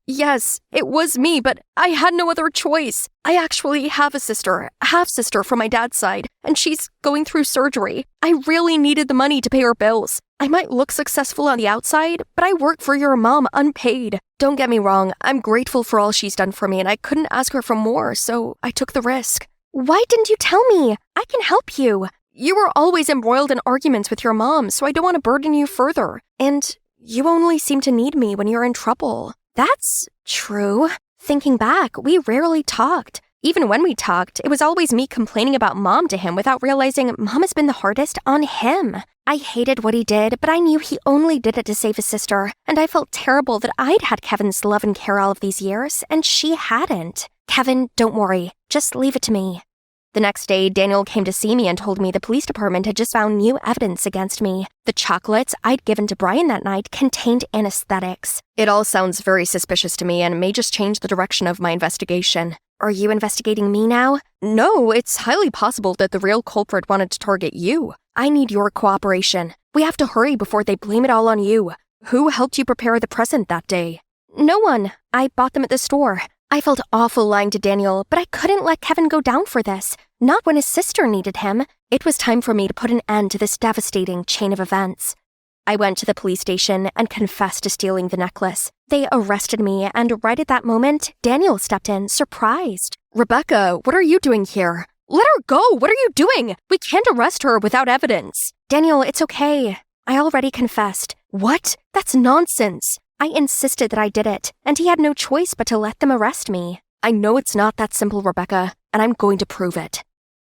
Yes, it was me, but I had no other choice. I actually have a sister, a half-sister from my dad's side, and she's going through surgery. I really needed the money to pay her bills. I might look successful on the outside, but I work for your mom unpaid. Don't get me wrong, I'm grateful for all she's done for me, and I couldn't ask her for more, so I took the risk. Why didn't you tell me? I can help you. You were always embroiled in arguments with your mom, so I don't want to burden you further. And you only seem to need me when you're in trouble. That's true. Thinking back, we rarely talked. Even when we talked, it was always me complaining about mom to him without realizing mom has been the hardest on him. I hated what he did, but I knew he only did it to save his sister, and I felt terrible that I'd had Kevin's love and care all of these years, and she hadn't. Kevin, don't worry. Just leave it to me. The next day, Daniel came to see me and told me the police department had just found new evidence against me. The chocolates I'd given to Brian that night contained anesthetics. It all sounds very suspicious to me and may just change the direction of my investigation. Are you investigating me now? No, it's highly possible that the real culprit wanted to target you. I need your cooperation. We have to hurry before they blame it all on you. Who helped you prepare the present that day? No one. I bought them at the store. I felt awful lying to Daniel, but I couldn't let Kevin go down for this. Not when his sister needed him. It was time for me to put an end to this devastating chain of events. I went to the police station and confessed to stealing the necklace. They arrested me, and right at that moment, Daniel stepped in, surprised. Rebecca, what are you doing here? Let her go! What are you doing? We can't arrest her without evidence. Daniel, it's okay. I already confessed. What? That's nonsense. I insisted that I did it, and he had no choice but to let them arrest me. I know it's not that simple, Rebecca, and I'm going to prove it.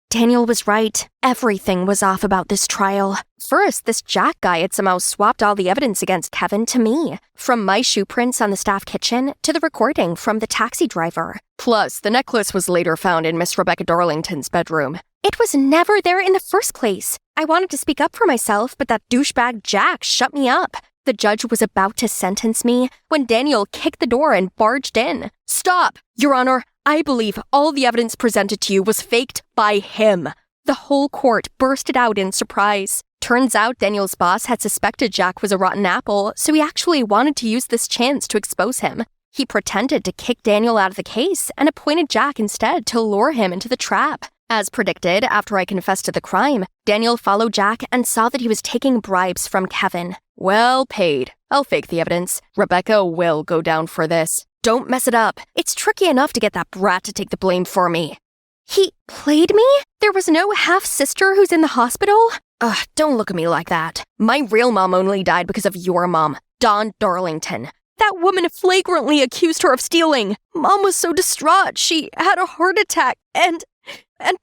Daniel was right. Everything was off about this trial. First, this Jack guy had somehow swapped all the evidence against Kevin to me. From my shoe prints on the staff kitchen to the recording from the taxi driver. Plus, the necklace was later found in Miss Rebecca Darlington's bedroom. It was never there in the first place. I wanted to speak up for myself, but that douchebag Jack shut me up. The judge was about to sentence me when Daniel kicked the door and barged in. Stop! Your Honor, I believe all the evidence presented to you was faked by him. The whole court bursted out in surprise. Turns out Daniel's boss had suspected Jack was a rotten apple, so he actually wanted to use this chance to expose him. He pretended to kick Daniel out of the case and appointed Jack instead to lure him into the trap. As predicted, after I confessed to the crime, Daniel followed Jack and saw that he was taking bribes from Kevin. Well paid. I'll fake the evidence. Rebecca will go down for this. Don't mess it up. It's tricky enough to get that brat to take the blame for me. He played me? There was no half-sister who's in the hospital? Ugh, don't look at me like that. My real mom only died because of your mom, Dawn Darlington. That woman flagrantly accused her of stealing. Mom was so distraught, she had a heart attack and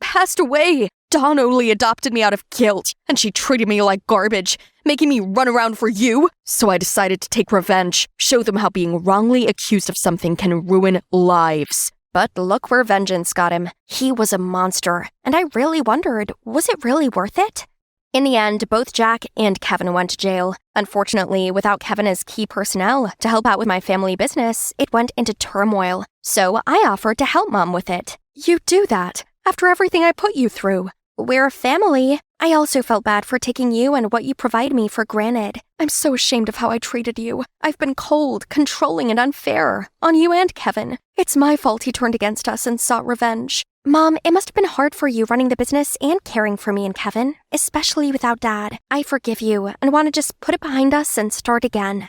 passed away. Dawn only adopted me out of guilt, and she treated me like garbage, making me run around for you. So I decided to take revenge, show them how being wrongly accused of something can ruin lives. But look where vengeance got him. He was a monster, and I really wondered, was it really worth it? In the end, both Jack and Kevin went to jail. Unfortunately, without Kevin as key personnel to help out with my family business, it went into turmoil. So I offered to help Mom with it. You do that after everything I put you through. We're a family. I also felt bad for taking you and what you provide me for granted. I'm so ashamed of how I treated you. I've been cold, controlling, and unfair. On you and Kevin. It's my fault he turned against us and sought revenge. Mom, it must have been hard for you running the business and caring for me and Kevin, especially without Dad. I forgive you and want to just put it behind us and start again.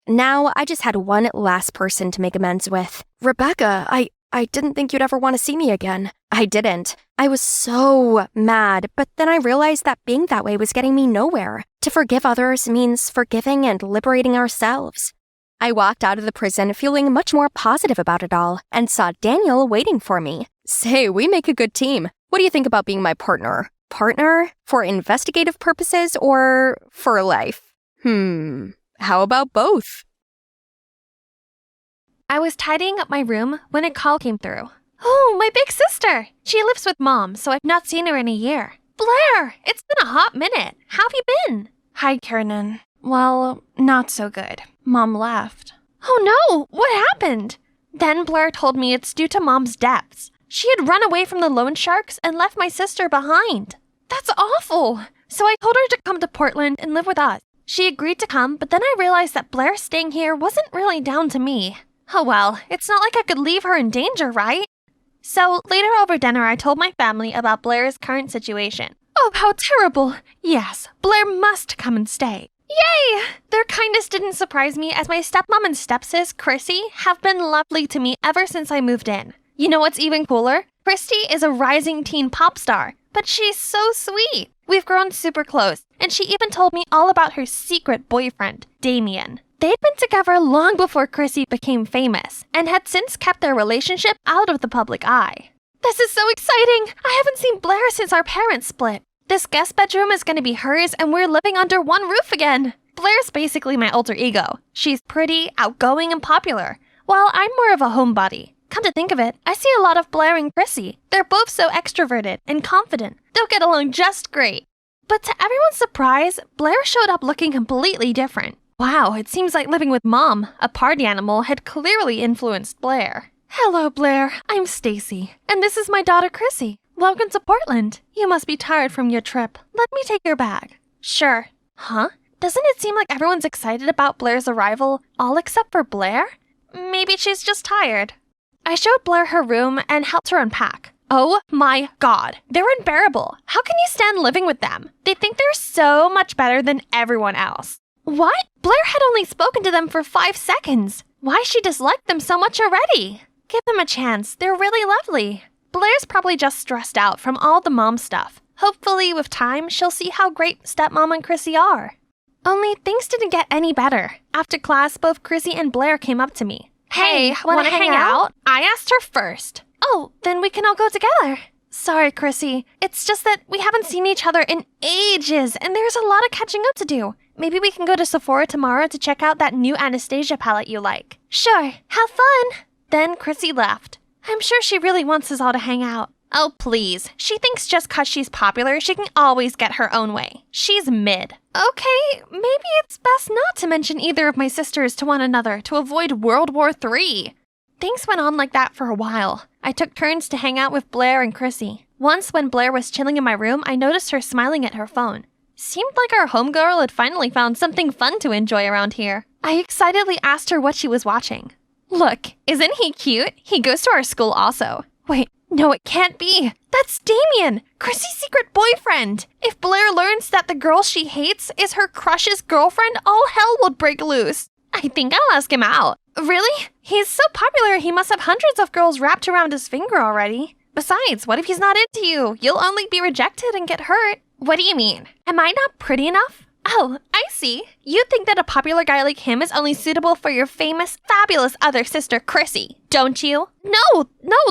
Now, I just had one last person to make amends with. Rebecca, I didn't think you'd ever want to see me again. I didn't. I was so mad, but then I realized that being that way was getting me nowhere. To forgive others means forgiving and liberating ourselves. I walked out of the prison feeling much more positive about it all and saw Daniel waiting for me. Say, we make a good team. What do you think about being my partner? Partner? For investigative purposes or for life? How about both? I was tidying up my room when a call came through. Oh, my big sister! She lives with Mom, so I've not seen her in a year. Blair! It's been a hot minute. How have you been? Hi, Kiernan. Well, not so good. Mom left. Oh no! What happened? Then Blair told me it's due to Mom's debts. She had run away from the loan sharks and left my sister behind. That's awful! So I told her to come to Portland and live with us. She agreed to come, but then I realized that Blair staying here wasn't really down to me. Oh well, it's not like I could leave her in danger, right? So later over dinner, I told my family about Blair's current situation. Oh, how terrible! Yes, Blair must come and stay. Yay! Their kindness didn't surprise me as my stepmom and stepsis, Chrissy, have been lovely to me ever since I moved in. You know what's even cooler? Christy is a rising teen pop star, but she's so sweet. We've grown super close, and she even told me all about her secret boyfriend, Damien. They'd been together long before Chrissy became famous, and had since kept their relationship out of the public eye. This is so exciting! I haven't seen Blair since our parents split. This guest bedroom is going to be hers, and we're living under one roof again. Blair's basically my alter ego. She's pretty, outgoing, and popular, while I'm more of a homebody. Come to think of it, I see a lot of Blair and Chrissy. They're both so extroverted and confident. They'll get along just great. But to everyone's surprise, Blair showed up looking completely different. Wow, it seems like living with Mom, a party animal, had clearly influenced Blair. Hello, Blair. I'm Stacy, and this is my daughter, Chrissy. Welcome to Portland. You must be tired from your trip. Let me take your bag. Sure. Huh? Doesn't it seem like everyone's excited about Blair's arrival, all except for Blair? Maybe she's just tired. I showed Blair her room and helped her unpack. Oh my god, they're unbearable. How can you stand living with them? They think they're so much better than everyone else. What? Blair had only spoken to them for 5 seconds. Why she disliked them so much already? Give them a chance. They're really lovely. Blair's probably just stressed out from all the mom stuff. Hopefully, with time, she'll see how great stepmom and Chrissy are. Only things didn't get any better. After class, both Chrissy and Blair came up to me. Hey, wanna hang out? I asked her first. Oh, then we can all go together. Sorry, Chrissy. It's just that we haven't seen each other in ages, and there's a lot of catching up to do. Maybe we can go to Sephora tomorrow to check out that new Anastasia palette you like. Sure, have fun. Then Chrissy left. I'm sure she really wants us all to hang out. Oh, please. She thinks just 'cause she's popular, she can always get her own way. She's mid. Okay, maybe it's best not to mention either of my sisters to one another to avoid World War III. Things went on like that for a while. I took turns to hang out with Blair and Chrissy. Once when Blair was chilling in my room, I noticed her smiling at her phone. Seemed like our homegirl had finally found something fun to enjoy around here. I excitedly asked her what she was watching. Look, isn't he cute? He goes to our school also. Wait, no, it can't be. That's Damien, Chrissy's secret boyfriend. If Blair learns that the girl she hates is her crush's girlfriend, all hell will break loose. I think I'll ask him out. Really? He's so popular he must have hundreds of girls wrapped around his finger already. Besides, what if he's not into you? You'll only be rejected and get hurt. What do you mean? Am I not pretty enough? Oh, I see. You think that a popular guy like him is only suitable for your famous, fabulous other sister, Chrissy, don't you? No,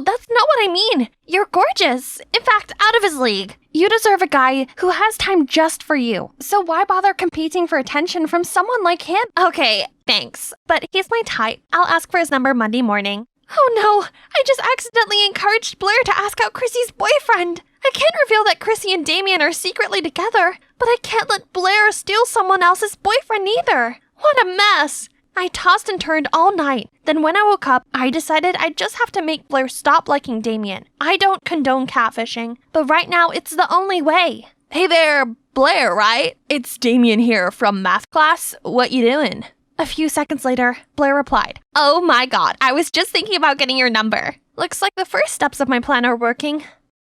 that's not what I mean. You're gorgeous. In fact, out of his league. You deserve a guy who has time just for you. So why bother competing for attention from someone like him? Okay, thanks. But he's my type. I'll ask for his number Monday morning. Oh no, I just accidentally encouraged Blair to ask out Chrissy's boyfriend. I can't reveal that Chrissy and Damien are secretly together, but I can't let Blair steal someone else's boyfriend either. What a mess. I tossed and turned all night. Then when I woke up, I decided I'd just have to make Blair stop liking Damien. I don't condone catfishing, but right now it's the only way. Hey there, Blair, right? It's Damien here from math class. What you doing? A few seconds later, Blair replied, Oh my god, I was just thinking about getting your number. Looks like the first steps of my plan are working.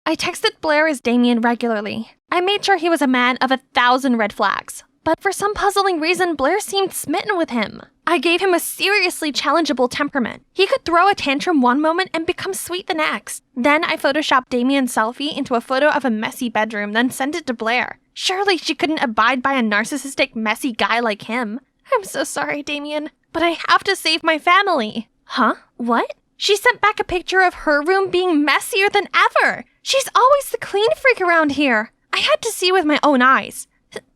I texted Blair as Damien regularly. I made sure he was a man of 1,000 red flags. But for some puzzling reason, Blair seemed smitten with him. I gave him a seriously challengeable temperament. He could throw a tantrum one moment and become sweet the next. Then I photoshopped Damien's selfie into a photo of a messy bedroom, then sent it to Blair. Surely she couldn't abide by a narcissistic, messy guy like him. I'm so sorry, Damien, but I have to save my family. Huh? What? She sent back a picture of her room being messier than ever. She's always the clean freak around here. I had to see with my own eyes.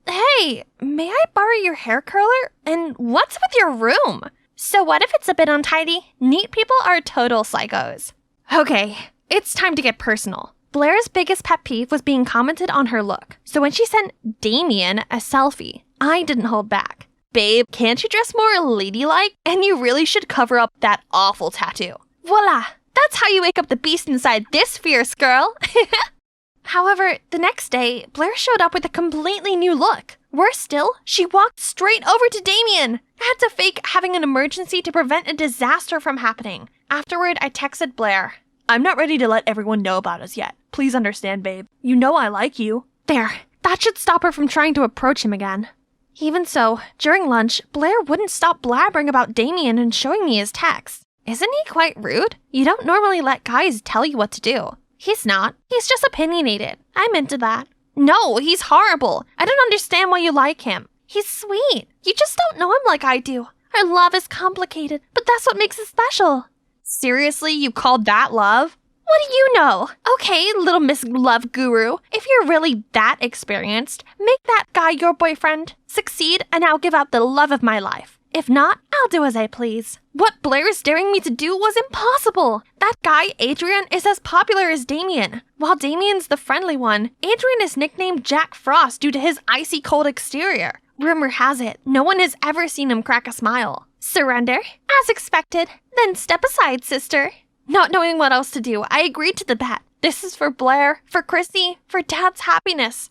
Hey, may I borrow your hair curler? And what's with your room? So what if it's a bit untidy? Neat people are total psychos. Okay, it's time to get personal. Blair's biggest pet peeve was being commented on her look. So when she sent Damien a selfie, I didn't hold back. Babe, can't you dress more ladylike? And you really should cover up that awful tattoo. Voila! That's how you wake up the beast inside this fierce girl. However, the next day, Blair showed up with a completely new look. Worse still, she walked straight over to Damien. I had to fake having an emergency to prevent a disaster from happening. Afterward, I texted Blair. I'm not ready to let everyone know about us yet. Please understand, babe. You know I like you. There. That should stop her from trying to approach him again. Even so, during lunch, Blair wouldn't stop blabbering about Damien and showing me his texts. Isn't he quite rude? You don't normally let guys tell you what to do. He's not. He's just opinionated. I'm into that. No, he's horrible. I don't understand why you like him. He's sweet. You just don't know him like I do. Our love is complicated, but that's what makes it special. Seriously, you called that love? What do you know? Okay, little Miss Love Guru, if you're really that experienced, make that guy your boyfriend. Succeed, and I'll give out the love of my life. If not, I'll do as I please. What Blair is daring me to do was impossible. That guy, Adrian, is as popular as Damien. While Damien's the friendly one, Adrian is nicknamed Jack Frost due to his icy cold exterior. Rumor has it, no one has ever seen him crack a smile. Surrender? As expected. Then step aside, sister. Not knowing what else to do, I agreed to the bet. This is for Blair, for Chrissy, for Dad's happiness.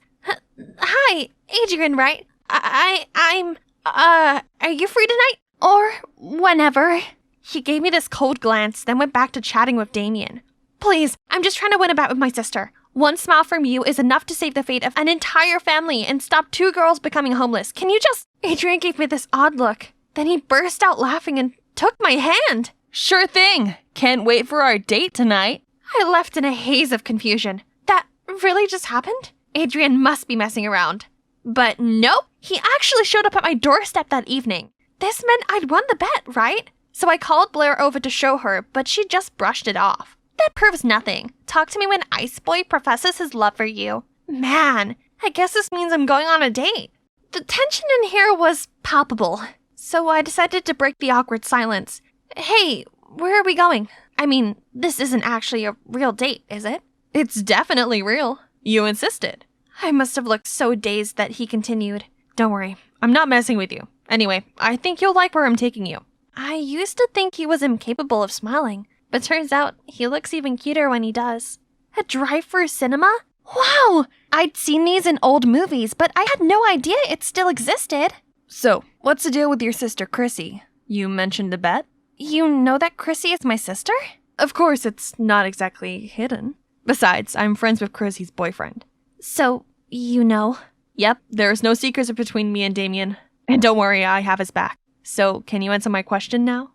Hi, Adrian, right? Are you free tonight? Or whenever? He gave me this cold glance, then went back to chatting with Damien. Please, I'm just trying to win a bet with my sister. One smile from you is enough to save the fate of an entire family and stop 2 girls becoming homeless. Can you just... Adrian gave me this odd look. Then he burst out laughing and took my hand. Sure thing. Can't wait for our date tonight. I left in a haze of confusion. That really just happened? Adrian must be messing around. But nope, he actually showed up at my doorstep that evening. This meant I'd won the bet, right? So I called Blair over to show her, but she just brushed it off. That proves nothing. Talk to me when Ice Boy professes his love for you. Man, I guess this means I'm going on a date. The tension in here was palpable, so I decided to break the awkward silence. Hey, where are we going? I mean, this isn't actually a real date, is it? It's definitely real. You insisted. I must have looked so dazed that he continued. Don't worry, I'm not messing with you. Anyway, I think you'll like where I'm taking you. I used to think he was incapable of smiling, but turns out he looks even cuter when he does. A drive-through cinema? Wow! I'd seen these in old movies, but I had no idea it still existed. So, what's the deal with your sister Chrissy? You mentioned the bet? You know that Chrissy is my sister? Of course, it's not exactly hidden. Besides, I'm friends with Chrissy's boyfriend. So, you know? Yep, there's no secrets between me and Damien. And don't worry, I have his back. So, can you answer my question now?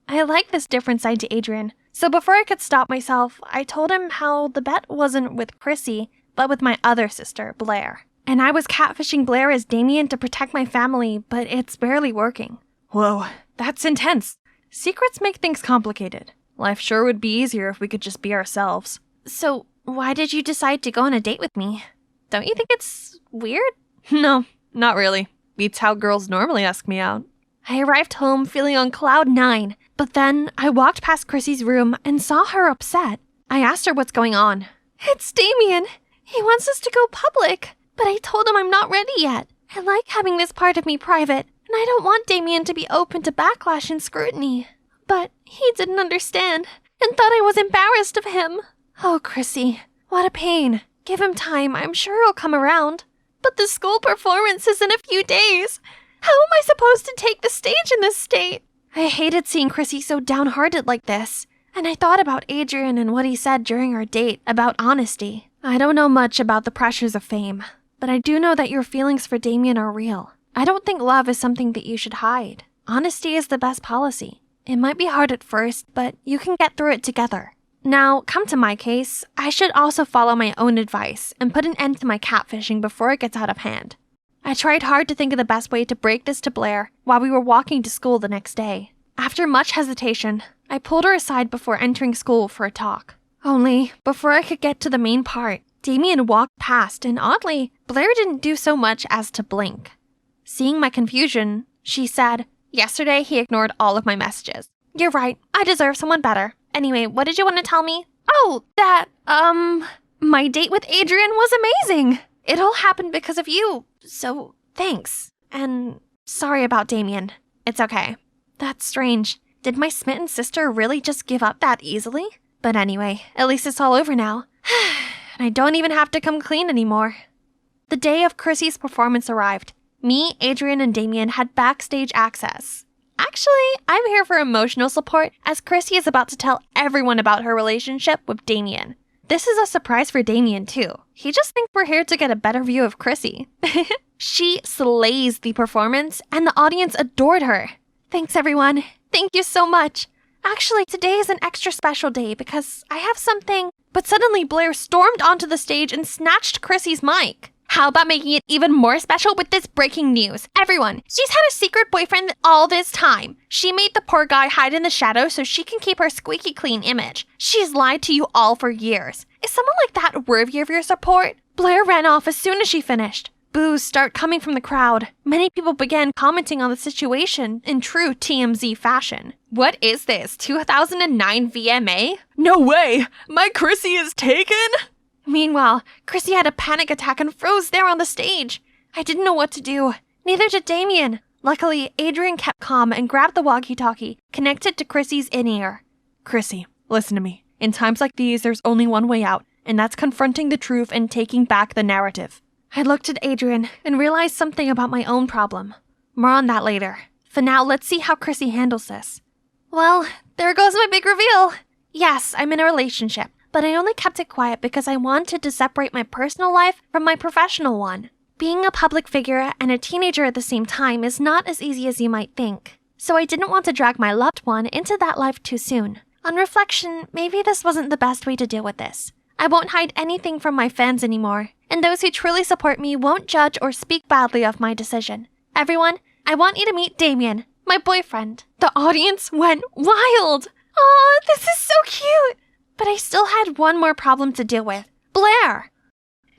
I like this different side to Adrian. So before I could stop myself, I told him how the bet wasn't with Chrissy, but with my other sister, Blair. And I was catfishing Blair as Damien to protect my family, but it's barely working. Whoa, that's intense. Secrets make things complicated. Life sure would be easier if we could just be ourselves. So, why did you decide to go on a date with me? Don't you think it's weird? No, not really. Beats how girls normally ask me out. I arrived home feeling on cloud 9, but then I walked past Chrissy's room and saw her upset. I asked her what's going on. It's Damien. He wants us to go public, but I told him I'm not ready yet. I like having this part of me private, and I don't want Damien to be open to backlash and scrutiny. But he didn't understand and thought I was embarrassed of him. Oh, Chrissy, what a pain. Give him time, I'm sure he'll come around. But the school performance is in a few days. How am I supposed to take the stage in this state? I hated seeing Chrissy so downhearted like this, and I thought about Adrian and what he said during our date about honesty. I don't know much about the pressures of fame, but I do know that your feelings for Damien are real. I don't think love is something that you should hide. Honesty is the best policy. It might be hard at first, but you can get through it together. Now, come to my case, I should also follow my own advice and put an end to my catfishing before it gets out of hand. I tried hard to think of the best way to break this to Blair while we were walking to school the next day. After much hesitation, I pulled her aside before entering school for a talk. Only, before I could get to the main part, Damien walked past and oddly, Blair didn't do so much as to blink. Seeing my confusion, she said, "Yesterday he ignored all of my messages. You're right, I deserve someone better. Anyway, what did you want to tell me?" "Oh, that, my date with Adrian was amazing. It all happened because of you, so thanks. And sorry about Damien. It's okay." That's strange. Did my smitten sister really just give up that easily? But anyway, at least it's all over now. And I don't even have to come clean anymore. The day of Chrissy's performance arrived. Me, Adrian, and Damien had backstage access. Actually, I'm here for emotional support as Chrissy is about to tell everyone about her relationship with Damien. This is a surprise for Damien too. He just thinks we're here to get a better view of Chrissy. She slays the performance and the audience adored her. Thanks everyone. Thank you so much. Actually, today is an extra special day because I have something. But suddenly Blair stormed onto the stage and snatched Chrissy's mic. How about making it even more special with this breaking news? Everyone, she's had a secret boyfriend all this time. She made the poor guy hide in the shadows so she can keep her squeaky clean image. She's lied to you all for years. Is someone like that worthy of your support? Blair ran off as soon as she finished. Boos start coming from the crowd. Many people began commenting on the situation in true TMZ fashion. What is this, 2009 VMA? No way! My Chrissy is taken? Meanwhile, Chrissy had a panic attack and froze there on the stage. I didn't know what to do. Neither did Damien. Luckily, Adrian kept calm and grabbed the walkie-talkie, connected to Chrissy's in-ear. Chrissy, listen to me. In times like these, there's only one way out, and that's confronting the truth and taking back the narrative. I looked at Adrian and realized something about my own problem. More on that later. For now, let's see how Chrissy handles this. Well, there goes my big reveal. Yes, I'm in a relationship. but I only kept it quiet because I wanted to separate my personal life from my professional one. Being a public figure and a teenager at the same time is not as easy as you might think, so I didn't want to drag my loved one into that life too soon. On reflection, maybe this wasn't the best way to deal with this. I won't hide anything from my fans anymore, and those who truly support me won't judge or speak badly of my decision. Everyone, I want you to meet Damien, my boyfriend. The audience went wild! Aw, this is so cute! But I still had one more problem to deal with. Blair!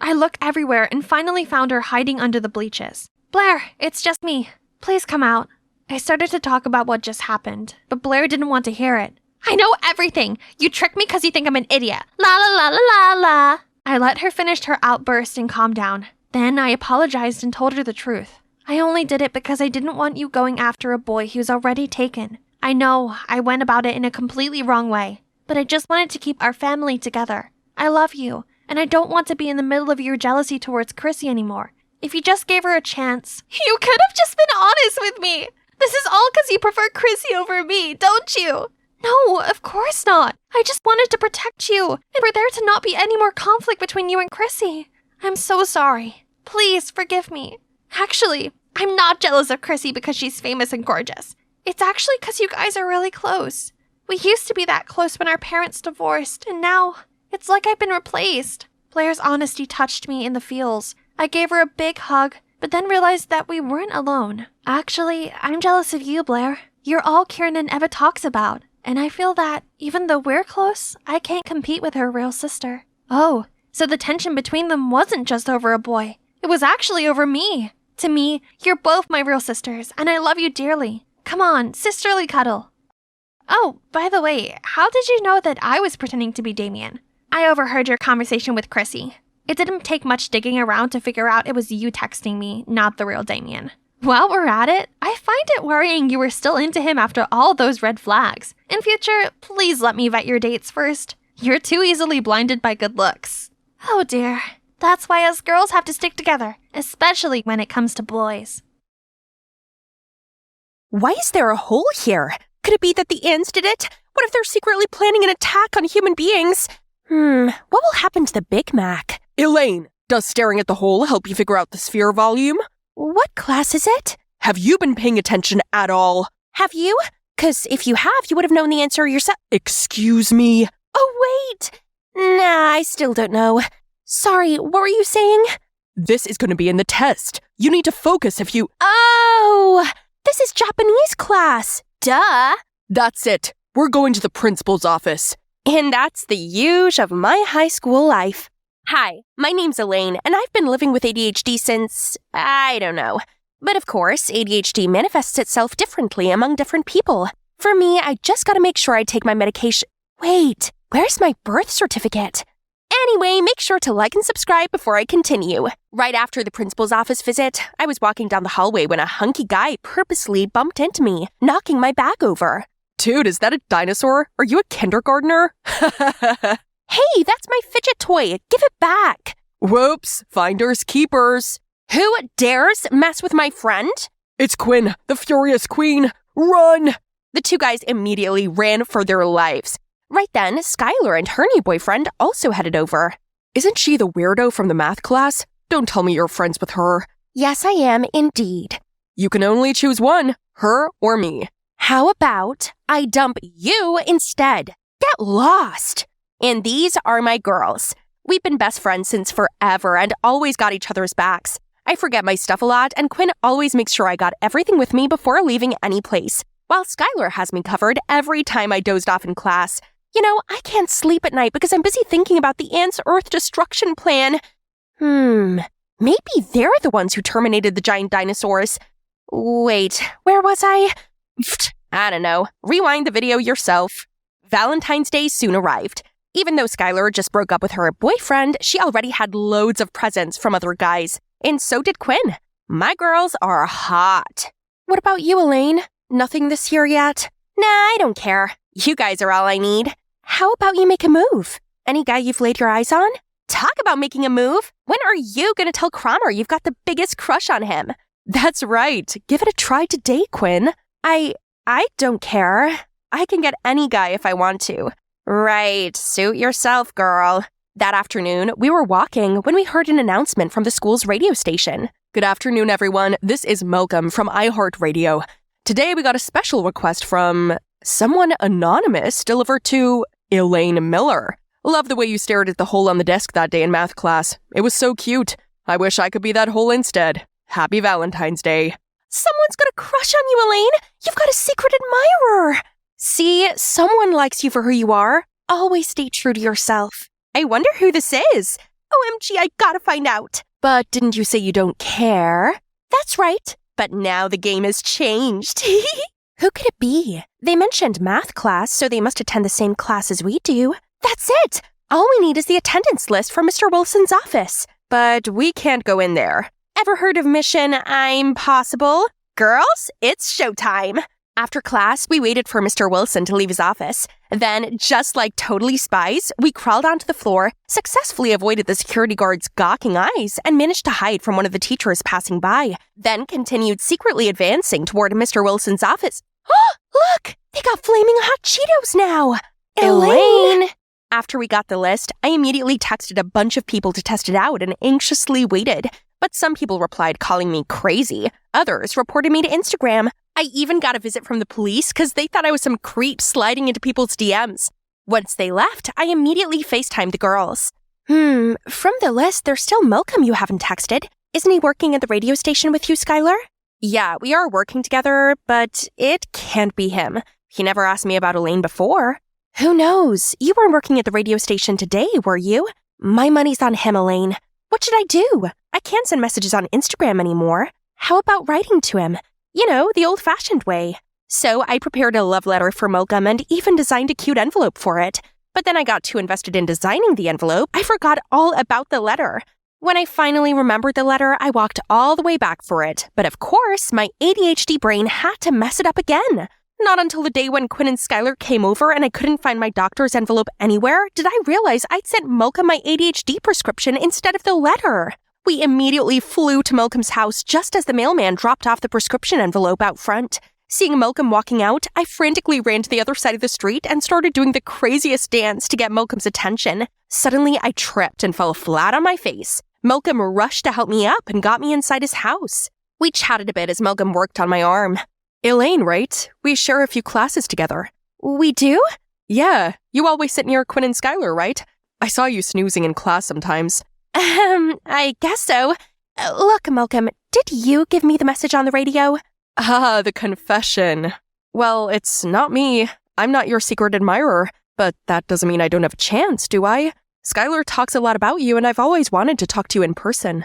I looked everywhere and finally found her hiding under the bleachers. Blair, it's just me. Please come out. I started to talk about what just happened, but Blair didn't want to hear it. I know everything! You tricked me because you think I'm an idiot. La la la la la la! I let her finish her outburst and calm down. Then I apologized and told her the truth. I only did it because I didn't want you going after a boy who's already taken. I know I went about it in a completely wrong way, but I just wanted to keep our family together. I love you, and I don't want to be in the middle of your jealousy towards Chrissy anymore. If you just gave her a chance, you could have just been honest with me. This is all because you prefer Chrissy over me, don't you? No, of course not. I just wanted to protect you, and for there to not be any more conflict between you and Chrissy. I'm so sorry. Please forgive me. Actually, I'm not jealous of Chrissy because she's famous and gorgeous. It's actually because you guys are really close. We used to be that close when our parents divorced, and now it's like I've been replaced. Blair's honesty touched me in the feels. I gave her a big hug, but then realized that we weren't alone. Actually, I'm jealous of you, Blair. You're all Kieran and Eva talks about. And I feel that, even though we're close, I can't compete with her real sister. Oh, so the tension between them wasn't just over a boy. It was actually over me. To me, you're both my real sisters, and I love you dearly. Come on, sisterly cuddle. Oh, by the way, how did you know that I was pretending to be Damien? I overheard your conversation with Chrissy. It didn't take much digging around to figure out it was you texting me, not the real Damien. While we're at it, I find it worrying you were still into him after all those red flags. In future, please let me vet your dates first. You're too easily blinded by good looks. Oh dear. That's why us girls have to stick together, especially when it comes to boys. Why is there a hole here? Could it be that the ants did it? What if they're secretly planning an attack on human beings? What will happen to the Big Mac? Elaine, does staring at the hole help you figure out the sphere volume? What class is it? Have you been paying attention at all? Have you? 'Cause if you have, you would have known the answer yourself. Excuse me? Oh, wait. Nah, I still don't know. Sorry, what were you saying? This is going to be in the test. You need to focus if you... Oh, this is Japanese class. Duh. That's it. We're going to the principal's office. And that's the huge of my high school life. Hi, my name's Elaine, and I've been living with ADHD since, I don't know. But of course, ADHD manifests itself differently among different people. For me, I just gotta make sure I take my medication. Wait, where's my birth certificate? Anyway, make sure to like and subscribe before I continue. Right after the principal's office visit, I was walking down the hallway when a hunky guy purposely bumped into me, knocking my bag over. Dude, is that a dinosaur? Are you a kindergartner? Hey, that's my fidget toy. Give it back. Whoops, finders keepers. Who dares mess with my friend? It's Quinn, the Furious Queen. Run! The two guys immediately ran for their lives. Right then, Skylar and her new boyfriend also headed over. Isn't she the weirdo from the math class? Don't tell me you're friends with her. Yes, I am indeed. You can only choose one, her or me. How about I dump you instead? Get lost! And these are my girls. We've been best friends since forever and always got each other's backs. I forget my stuff a lot, and Quinn always makes sure I got everything with me before leaving any place, while Skylar has me covered every time I dozed off in class. You know, I can't sleep at night because I'm busy thinking about the ants' Earth destruction plan. Maybe they're the ones who terminated the giant dinosaurs. Wait, where was I? I don't know. Rewind the video yourself. Valentine's Day soon arrived. Even though Skylar just broke up with her boyfriend, she already had loads of presents from other guys. And so did Quinn. My girls are hot. What about you, Elaine? Nothing this year yet? Nah, I don't care. You guys are all I need. How about you make a move? Any guy you've laid your eyes on? Talk about making a move. When are you gonna tell Cromer you've got the biggest crush on him? That's right. Give it a try today, Quinn. I don't care. I can get any guy if I want to. Right, suit yourself, girl. That afternoon, we were walking when we heard an announcement from the school's radio station. Good afternoon, everyone. This is Malcolm from iHeartRadio. Today, we got a special request from someone anonymous delivered to Elaine Miller. Love the way you stared at the hole on the desk that day in math class. It was so cute. I wish I could be that hole instead. Happy Valentine's Day. Someone's got a crush on you, Elaine. You've got a secret admirer. See, someone likes you for who you are. Always stay true to yourself. I wonder who this is. OMG, I gotta find out. But didn't you say you don't care? That's right. But now the game has changed. Who could it be? They mentioned math class, so they must attend the same class as we do. That's it. All we need is the attendance list from Mr. Wilson's office. But we can't go in there. Ever heard of Mission Impossible? Girls, it's showtime. After class, we waited for Mr. Wilson to leave his office. Then, just like totally spies, we crawled onto the floor, successfully avoided the security guard's gawking eyes, and managed to hide from one of the teachers passing by. Then continued secretly advancing toward Mr. Wilson's office. Oh, look! They got flaming hot Cheetos now! Elaine! After we got the list, I immediately texted a bunch of people to test it out and anxiously waited. But some people replied calling me crazy. Others reported me to Instagram. I even got a visit from the police because they thought I was some creep sliding into people's DMs. Once they left, I immediately FaceTimed the girls. From the list, there's still Malcolm you haven't texted. Isn't he working at the radio station with you, Skylar? Yeah, we are working together, but it can't be him. He never asked me about Elaine before. Who knows? You weren't working at the radio station today, were you? My money's on him, Elaine. What should I do? I can't send messages on Instagram anymore. How about writing to him? You know, the old-fashioned way. So I prepared a love letter for Malcolm and even designed a cute envelope for it. But then I got too invested in designing the envelope, I forgot all about the letter. When I finally remembered the letter, I walked all the way back for it. But of course, my ADHD brain had to mess it up again. Not until the day when Quinn and Skylar came over and I couldn't find my doctor's envelope anywhere did I realize I'd sent Malcolm my ADHD prescription instead of the letter. We immediately flew to Malcolm's house just as the mailman dropped off the prescription envelope out front. Seeing Malcolm walking out, I frantically ran to the other side of the street and started doing the craziest dance to get Malcolm's attention. Suddenly, I tripped and fell flat on my face. Malcolm rushed to help me up and got me inside his house. We chatted a bit as Malcolm worked on my arm. Elaine, right? We share a few classes together. We do? Yeah, you always sit near Quinn and Skylar, right? I saw you snoozing in class sometimes. I guess so. Look, Malcolm, did you give me the message on the radio? Ah, the confession. Well, it's not me. I'm not your secret admirer, but that doesn't mean I don't have a chance, do I? Skylar talks a lot about you, and I've always wanted to talk to you in person.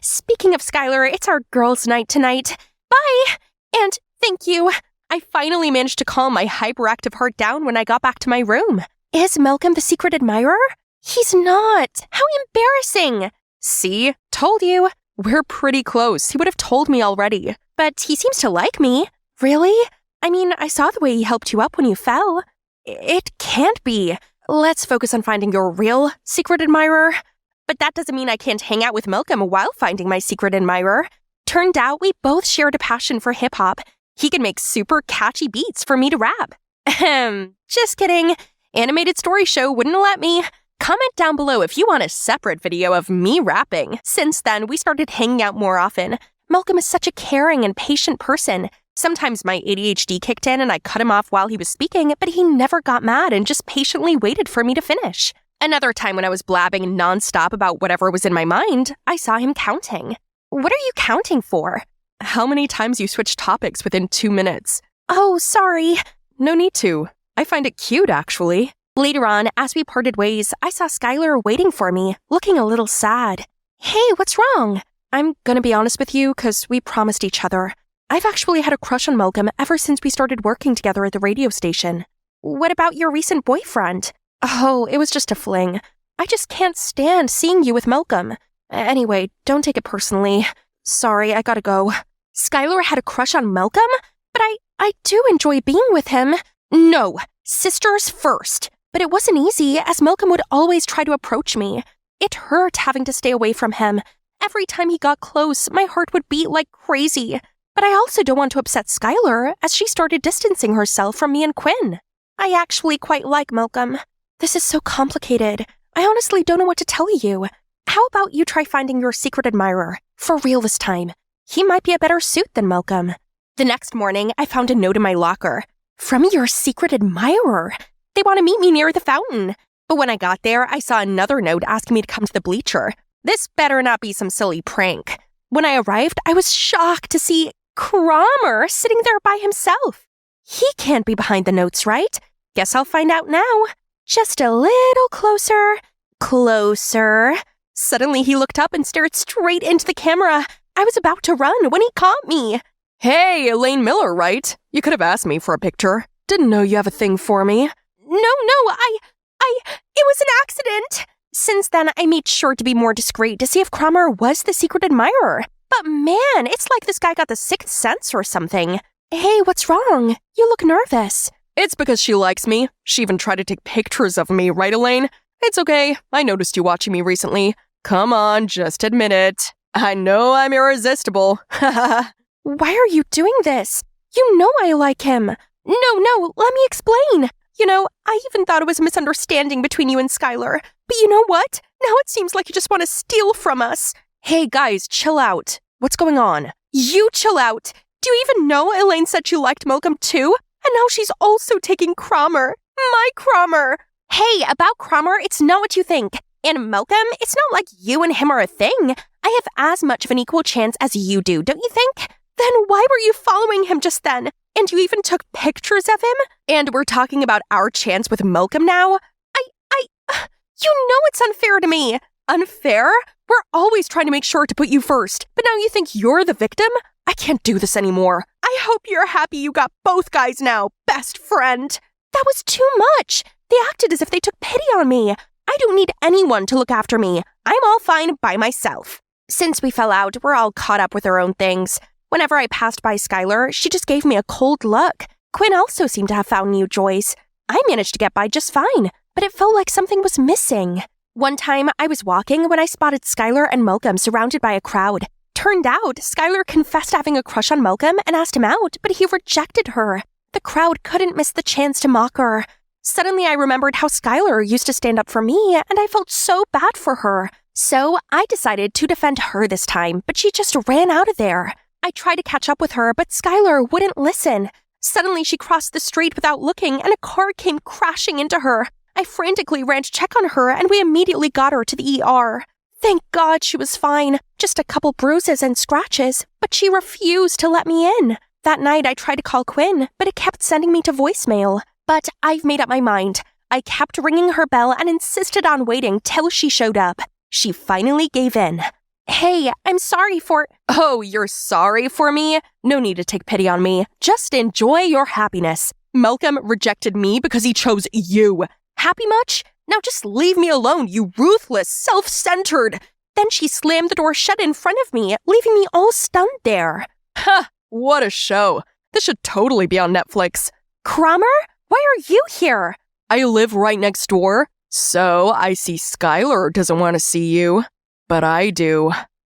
Speaking of Skylar, it's our girls' night tonight. Bye! And thank you. I finally managed to calm my hyperactive heart down when I got back to my room. Is Malcolm the secret admirer? He's not. How embarrassing. See? Told you. We're pretty close. He would have told me already. But he seems to like me. Really? I mean, I saw the way he helped you up when you fell. It can't be. Let's focus on finding your real secret admirer. But that doesn't mean I can't hang out with Malcolm while finding my secret admirer. Turned out we both shared a passion for hip-hop. He can make super catchy beats for me to rap. Just kidding. Animated Story Show wouldn't let me. Comment down below if you want a separate video of me rapping. Since then, we started hanging out more often. Malcolm is such a caring and patient person. Sometimes my ADHD kicked in and I cut him off while he was speaking, but he never got mad and just patiently waited for me to finish. Another time when I was blabbing nonstop about whatever was in my mind, I saw him counting. What are you counting for? How many times you switch topics within 2 minutes? Oh, sorry. No need to. I find it cute, actually. Later on, as we parted ways, I saw Skylar waiting for me, looking a little sad. Hey, what's wrong? I'm gonna be honest with you, 'cause we promised each other. I've actually had a crush on Malcolm ever since we started working together at the radio station. What about your recent boyfriend? Oh, it was just a fling. I just can't stand seeing you with Malcolm. Anyway, don't take it personally. Sorry, I gotta go. Skylar had a crush on Malcolm? But I do enjoy being with him. No, sisters first. But it wasn't easy, as Malcolm would always try to approach me. It hurt having to stay away from him. Every time he got close, my heart would beat like crazy. But I also don't want to upset Skylar, as she started distancing herself from me and Quinn. I actually quite like Malcolm. This is so complicated. I honestly don't know what to tell you. How about you try finding your secret admirer? For real this time. He might be a better suit than Malcolm. The next morning, I found a note in my locker. From your secret admirer. They want to meet me near the fountain. But when I got there, I saw another note asking me to come to the bleacher. This better not be some silly prank. When I arrived, I was shocked to see Cromer sitting there by himself. He can't be behind the notes, right? Guess I'll find out now. Just a little closer. Closer. Suddenly he looked up and stared straight into the camera. I was about to run when he caught me. Hey, Elaine Miller, right? You could have asked me for a picture. Didn't know you have a thing for me. No, it was an accident. Since then, I made sure to be more discreet to see if Cromer was the secret admirer. But man, it's like this guy got the sixth sense or something. Hey, what's wrong? You look nervous. It's because she likes me. She even tried to take pictures of me, right, Elaine? It's okay. I noticed you watching me recently. Come on, just admit it. I know I'm irresistible. Why are you doing this? You know I like him. No, let me explain. You know, I even thought it was a misunderstanding between you and Skylar. But you know what? Now it seems like you just want to steal from us. Hey, guys, chill out. What's going on? You chill out. Do you even know Elaine said she liked Malcolm too? And now she's also taking Cromer. My Cromer. Hey, about Cromer, it's not what you think. And Malcolm, it's not like you and him are a thing. I have as much of an equal chance as you do, don't you think? Then why were you following him just then? And you even took pictures of him? And we're talking about our chance with Malcolm now? You know it's unfair to me. Unfair? We're always trying to make sure to put you first. But now you think you're the victim? I can't do this anymore. I hope you're happy you got both guys now, best friend. That was too much. They acted as if they took pity on me. I don't need anyone to look after me. I'm all fine by myself. Since we fell out, we're all caught up with our own things. Whenever I passed by Skylar, she just gave me a cold look. Quinn also seemed to have found new joys. I managed to get by just fine, but it felt like something was missing. One time, I was walking when I spotted Skylar and Malcolm surrounded by a crowd. Turned out, Skylar confessed having a crush on Malcolm and asked him out, but he rejected her. The crowd couldn't miss the chance to mock her. Suddenly, I remembered how Skylar used to stand up for me, and I felt so bad for her. So, I decided to defend her this time, but she just ran out of there. I tried to catch up with her, but Skylar wouldn't listen. Suddenly, she crossed the street without looking, and a car came crashing into her. I frantically ran to check on her, and we immediately got her to the ER. Thank God she was fine, just a couple bruises and scratches, but she refused to let me in. That night, I tried to call Quinn, but it kept sending me to voicemail. But I've made up my mind. I kept ringing her bell and insisted on waiting till she showed up. She finally gave in. Hey, I'm sorry for— Oh, you're sorry for me? No need to take pity on me. Just enjoy your happiness. Malcolm rejected me because he chose you. Happy much? Now just leave me alone, you ruthless, self-centered. Then she slammed the door shut in front of me, leaving me all stunned there. Ha! What a show. This should totally be on Netflix. Cromer? Why are you here? I live right next door, so I see Skylar doesn't want to see you. But I do.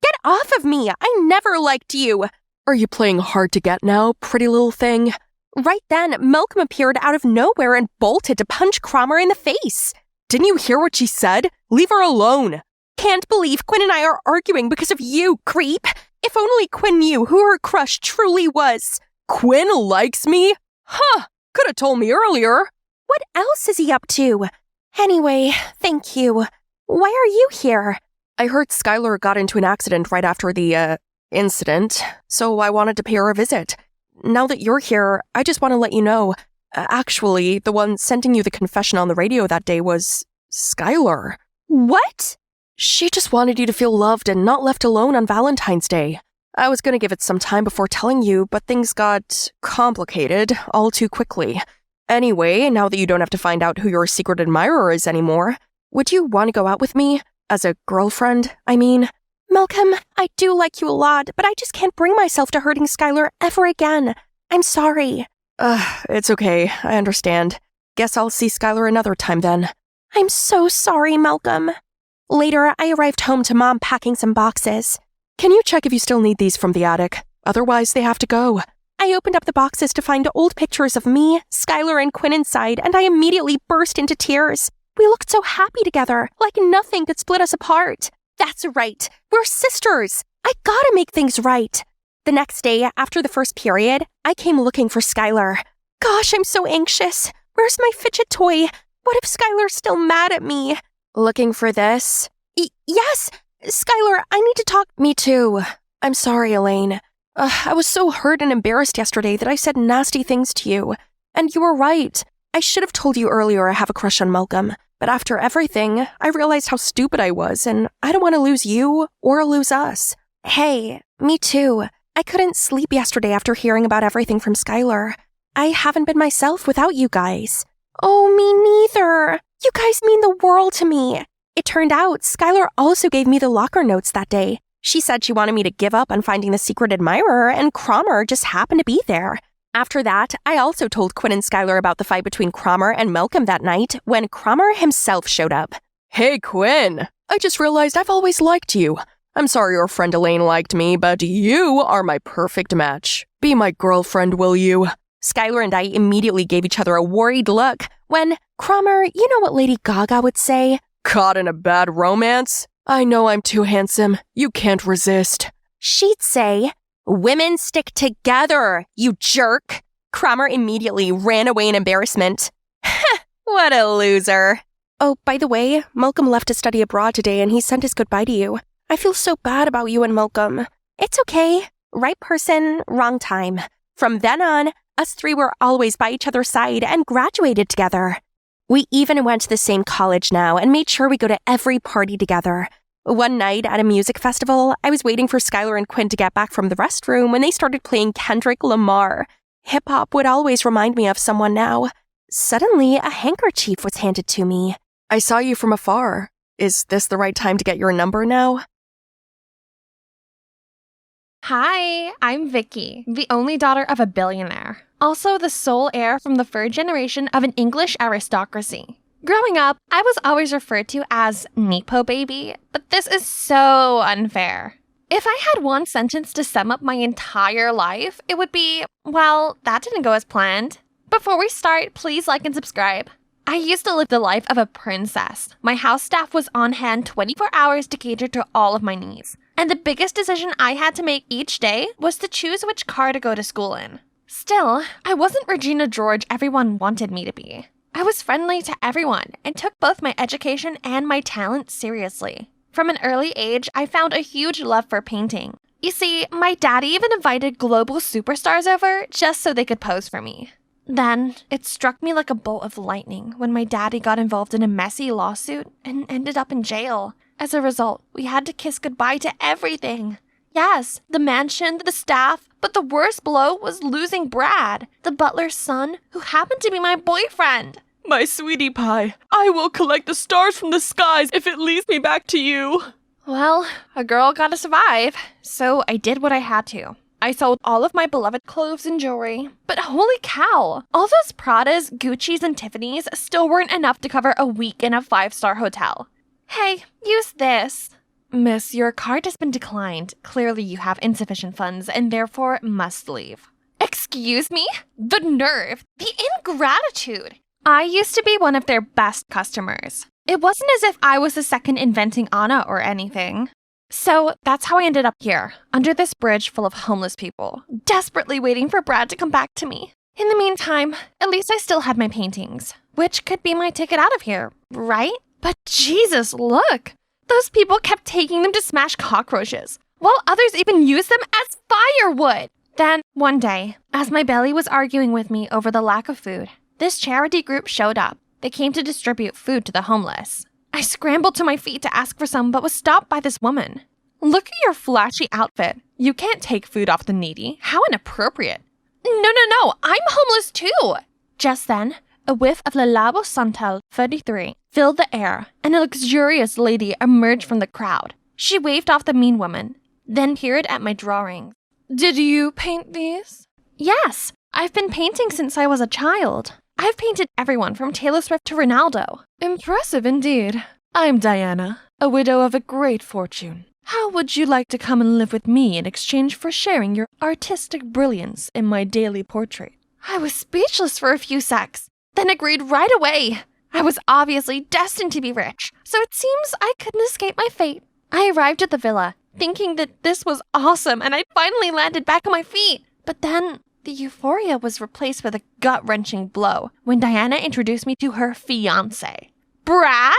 Get off of me! I never liked you! Are you playing hard to get now, pretty little thing? Right then, Malcolm appeared out of nowhere and bolted to punch Cromer in the face. Didn't you hear what she said? Leave her alone. Can't believe Quinn and I are arguing because of you, creep. If only Quinn knew who her crush truly was. Quinn likes me? Huh, could have told me earlier. What else is he up to? Anyway, thank you. Why are you here? I heard Skylar got into an accident right after the, incident, so I wanted to pay her a visit. Now that you're here, I just want to let you know, actually, the one sending you the confession on the radio that day was Skylar. What? She just wanted you to feel loved and not left alone on Valentine's Day. I was going to give it some time before telling you, but things got complicated all too quickly. Anyway, now that you don't have to find out who your secret admirer is anymore, would you want to go out with me? As a girlfriend, I mean. Malcolm, I do like you a lot, but I just can't bring myself to hurting Skylar ever again. I'm sorry. It's okay. I understand. Guess I'll see Skylar another time then. I'm so sorry, Malcolm. Later, I arrived home to Mom packing some boxes. Can you check if you still need these from the attic? Otherwise, they have to go. I opened up the boxes to find old pictures of me, Skylar, and Quinn inside, and I immediately burst into tears. We looked so happy together, like nothing could split us apart. That's right, we're sisters. I gotta make things right. The next day, after the first period, I came looking for Skylar. Gosh, I'm so anxious. Where's my fidget toy? What if Skylar's still mad at me? Looking for this? Yes! Skylar, I need to talk. Me too. I'm sorry, Elaine. I was so hurt and embarrassed yesterday that I said nasty things to you. And you were right. I should have told you earlier I have a crush on Malcolm. But after everything, I realized how stupid I was, and I don't want to lose you or lose us. Hey, me too. I couldn't sleep yesterday after hearing about everything from Skylar. I haven't been myself without you guys. Oh, me neither. You guys mean the world to me. It turned out Skylar also gave me the locker notes that day. She said she wanted me to give up on finding the secret admirer, and Cromer just happened to be there. After that, I also told Quinn and Skylar about the fight between Cromer and Malcolm that night when Cromer himself showed up. Hey, Quinn. I just realized I've always liked you. I'm sorry your friend Elaine liked me, but you are my perfect match. Be my girlfriend, will you? Skylar and I immediately gave each other a worried look when, Cromer, you know what Lady Gaga would say? Caught in a bad romance? I know I'm too handsome. You can't resist. She'd say, women stick together, you jerk. Cromer immediately ran away in embarrassment. What a loser. Oh, by the way, Malcolm left to study abroad today and he sent his goodbye to you. I feel so bad about you and Malcolm. It's okay. Right person, wrong time. From then on, us three were always by each other's side and graduated together. We even went to the same college now and made sure we go to every party together. One night at a music festival, I was waiting for Skylar and Quinn to get back from the restroom when they started playing Kendrick Lamar. Hip-hop would always remind me of someone now. Suddenly, a handkerchief was handed to me. I saw you from afar. Is this the right time to get your number now? Hi, I'm Vicky, the only daughter of a billionaire. Also the sole heir from the third generation of an English aristocracy. Growing up, I was always referred to as Nepo baby, but this is so unfair. If I had one sentence to sum up my entire life, it would be, well, that didn't go as planned. Before we start, please like and subscribe. I used to live the life of a princess. My house staff was on hand 24 hours to cater to all of my needs. And the biggest decision I had to make each day was to choose which car to go to school in. Still, I wasn't Regina George everyone wanted me to be. I was friendly to everyone and took both my education and my talent seriously. From an early age, I found a huge love for painting. You see, my daddy even invited global superstars over just so they could pose for me. Then, it struck me like a bolt of lightning when my daddy got involved in a messy lawsuit and ended up in jail. As a result, we had to kiss goodbye to everything. Yes, the mansion, the staff, but the worst blow was losing Brad, the butler's son, who happened to be my boyfriend. My sweetie pie, I will collect the stars from the skies if it leads me back to you. Well, a girl gotta survive, so I did what I had to. I sold all of my beloved clothes and jewelry, but holy cow, all those Pradas, Gucci's, and Tiffany's still weren't enough to cover a week in a 5-star hotel. Hey, use this. Miss, your card has been declined. Clearly you have insufficient funds and therefore must leave. Excuse me? The nerve, the ingratitude. I used to be one of their best customers. It wasn't as if I was the second inventing Anna or anything. So that's how I ended up here, under this bridge full of homeless people, desperately waiting for Brad to come back to me. In the meantime, at least I still had my paintings, which could be my ticket out of here, right? But Jesus, look! Those people kept taking them to smash cockroaches, while others even used them as firewood. Then, one day, as my belly was arguing with me over the lack of food, this charity group showed up. They came to distribute food to the homeless. I scrambled to my feet to ask for some, but was stopped by this woman. Look at your flashy outfit. You can't take food off the needy. How inappropriate. No, I'm homeless too. Just then, a whiff of Le Labo Santal 33 filled the air, and a luxurious lady emerged from the crowd. She waved off the mean woman, then peered at my drawings. Did you paint these? Yes, I've been painting since I was a child. I've painted everyone from Taylor Swift to Ronaldo. Impressive indeed. I'm Diana, a widow of a great fortune. How would you like to come and live with me in exchange for sharing your artistic brilliance in my daily portrait? I was speechless for a few secs, then agreed right away. I was obviously destined to be rich, so it seems I couldn't escape my fate. I arrived at the villa, thinking that this was awesome and I'd finally landed back on my feet. But then the euphoria was replaced with a gut-wrenching blow when Diana introduced me to her fiancé. Brad?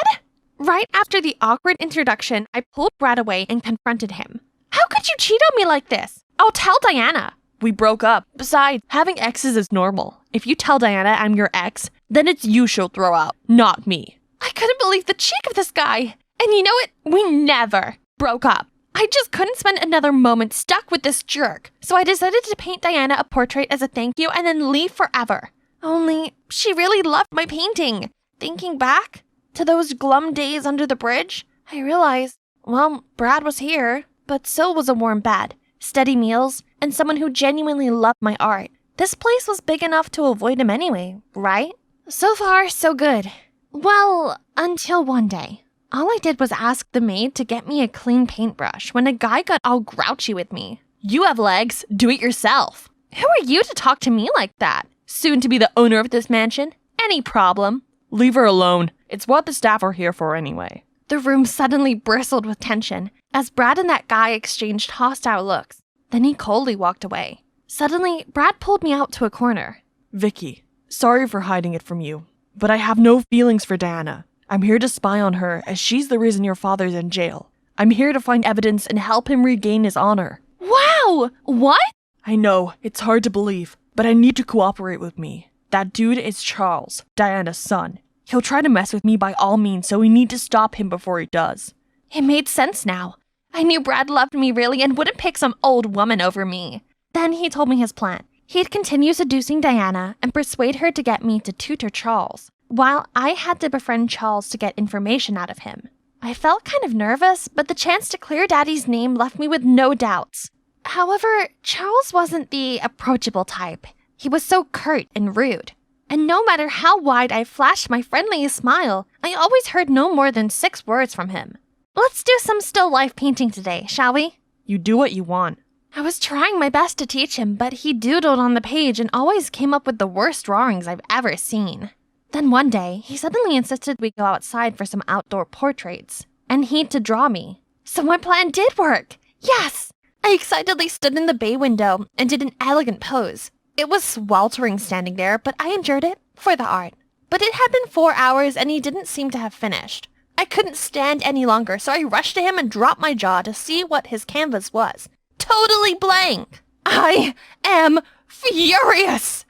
Right after the awkward introduction, I pulled Brad away and confronted him. How could you cheat on me like this? I'll tell Diana. We broke up. Besides, having exes is normal. If you tell Diana I'm your ex, then it's you she'll throw out, not me. I couldn't believe the cheek of this guy. And you know what? We never broke up. I just couldn't spend another moment stuck with this jerk, so I decided to paint Diana a portrait as a thank you and then leave forever. Only, she really loved my painting. Thinking back to those glum days under the bridge, I realized, well, Brad was here, but so was a warm bed, steady meals, and someone who genuinely loved my art. This place was big enough to avoid him anyway, right? So far, so good. Well, until one day. All I did was ask the maid to get me a clean paintbrush when a guy got all grouchy with me. You have legs, do it yourself. Who are you to talk to me like that? Soon to be the owner of this mansion? Any problem? Leave her alone. It's what the staff are here for anyway. The room suddenly bristled with tension as Brad and that guy exchanged hostile looks. Then he coldly walked away. Suddenly, Brad pulled me out to a corner. Vicky, sorry for hiding it from you, but I have no feelings for Diana. I'm here to spy on her as she's the reason your father's in jail. I'm here to find evidence and help him regain his honor. Wow! What? I know, it's hard to believe, but I need to cooperate with me. That dude is Charles, Diana's son. He'll try to mess with me by all means, so we need to stop him before he does. It made sense now. I knew Brad loved me really and wouldn't pick some old woman over me. Then he told me his plan. He'd continue seducing Diana and persuade her to get me to tutor Charles, while I had to befriend Charles to get information out of him. I felt kind of nervous, but the chance to clear Daddy's name left me with no doubts. However, Charles wasn't the approachable type. He was so curt and rude. And no matter how wide I flashed my friendliest smile, I always heard no more than 6 words from him. Let's do some still life painting today, shall we? You do what you want. I was trying my best to teach him, but he doodled on the page and always came up with the worst drawings I've ever seen. Then one day, he suddenly insisted we go outside for some outdoor portraits, and he'd to draw me. So my plan did work! Yes! I excitedly stood in the bay window and did an elegant pose. It was sweltering standing there, but I endured it for the art. But it had been 4 hours and he didn't seem to have finished. I couldn't stand any longer, so I rushed to him and dropped my jaw to see what his canvas was. Totally blank! I am furious!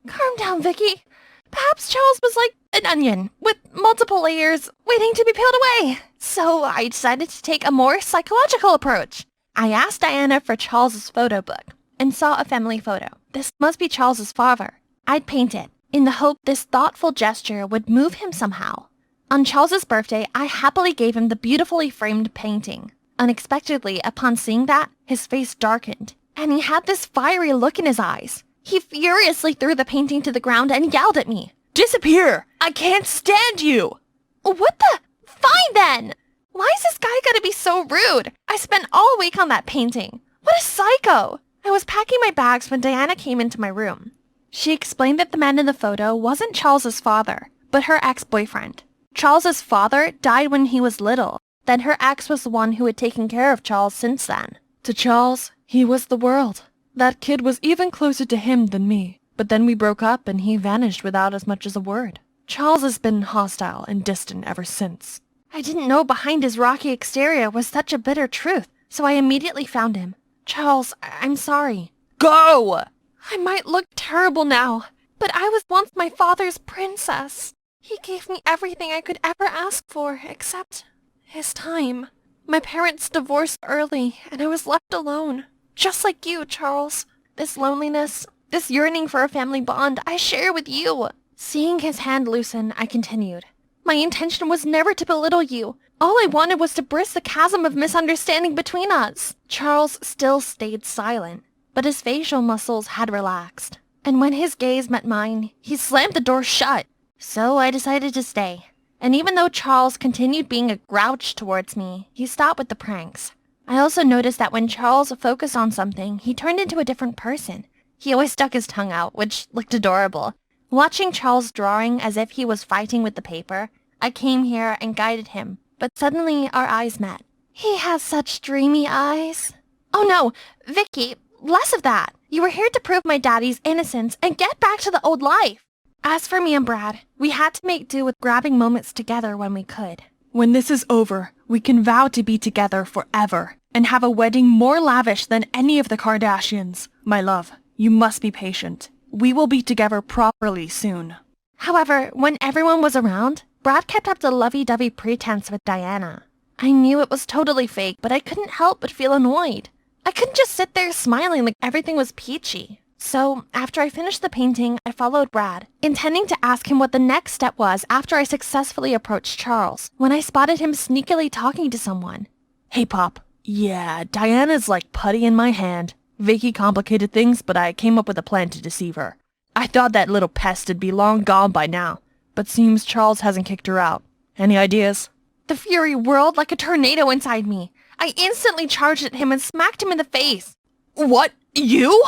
Calm down, Vicky. Perhaps Charles was like an onion, with multiple layers waiting to be peeled away. So I decided to take a more psychological approach. I asked Diana for Charles's photo book and saw a family photo. This must be Charles's father. I'd paint it, in the hope this thoughtful gesture would move him somehow. On Charles's birthday, I happily gave him the beautifully framed painting. Unexpectedly, upon seeing that, his face darkened, and he had this fiery look in his eyes. He furiously threw the painting to the ground and yelled at me. Disappear! I can't stand you! What the? Fine then! Why is this guy gotta be so rude? I spent all week on that painting. What a psycho! I was packing my bags when Diana came into my room. She explained that the man in the photo wasn't Charles's father, but her ex-boyfriend. Charles's father died when he was little. Then her ex was the one who had taken care of Charles since then. To Charles, he was the world. That kid was even closer to him than me. But then we broke up and he vanished without as much as a word. Charles has been hostile and distant ever since. I didn't know behind his rocky exterior was such a bitter truth, so I immediately found him. Charles, I'm sorry. Go! I might look terrible now, but I was once my father's princess. He gave me everything I could ever ask for, except his time. My parents divorced early, and I was left alone. Just like you, Charles. This loneliness, this yearning for a family bond, I share with you. Seeing his hand loosen, I continued. My intention was never to belittle you. All I wanted was to bridge the chasm of misunderstanding between us. Charles still stayed silent, but his facial muscles had relaxed. And when his gaze met mine, he slammed the door shut. So I decided to stay. And even though Charles continued being a grouch towards me, he stopped with the pranks. I also noticed that when Charles focused on something, he turned into a different person. He always stuck his tongue out, which looked adorable. Watching Charles drawing as if he was fighting with the paper, I came here and guided him, but suddenly our eyes met. He has such dreamy eyes. Oh no, Vicky, less of that. You were here to prove my daddy's innocence and get back to the old life. As for me and Brad, we had to make do with grabbing moments together when we could. When this is over, we can vow to be together forever and have a wedding more lavish than any of the Kardashians. My love, you must be patient. We will be together properly soon. However, when everyone was around, Brad kept up the lovey-dovey pretense with Diana. I knew it was totally fake, but I couldn't help but feel annoyed. I couldn't just sit there smiling like everything was peachy. So, after I finished the painting, I followed Brad, intending to ask him what the next step was after I successfully approached Charles, when I spotted him sneakily talking to someone. Hey, Pop. Yeah, Diana's like putty in my hand. Vicky complicated things, but I came up with a plan to deceive her. I thought that little pest'd be long gone by now, but seems Charles hasn't kicked her out. Any ideas? The fury whirled like a tornado inside me. I instantly charged at him and smacked him in the face. What? You?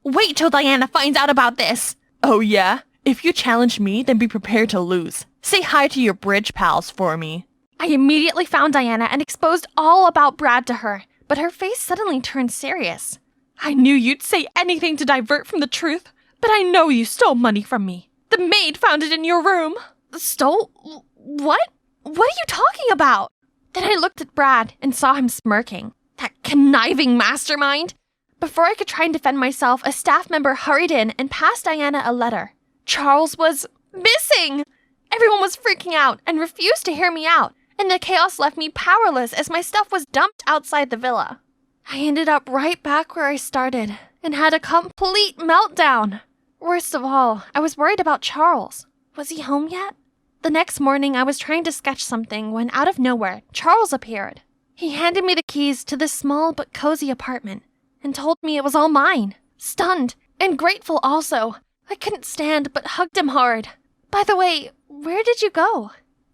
Wait till Diana finds out about this. Oh yeah? If you challenge me, then be prepared to lose. Say hi to your bridge pals for me. I immediately found Diana and exposed all about Brad to her, but her face suddenly turned serious. I knew you'd say anything to divert from the truth, but I know you stole money from me. The maid found it in your room. Stole? What? What are you talking about? Then I looked at Brad and saw him smirking. That conniving mastermind. Before I could try and defend myself, a staff member hurried in and passed Diana a letter. Charles was missing! Everyone was freaking out and refused to hear me out, and the chaos left me powerless as my stuff was dumped outside the villa. I ended up right back where I started and had a complete meltdown. Worst of all, I was worried about Charles. Was he home yet? The next morning, I was trying to sketch something when out of nowhere, Charles appeared. He handed me the keys to this small but cozy apartment and told me it was all mine. Stunned and grateful also, I couldn't stand but hugged him hard. By the way, where did you go?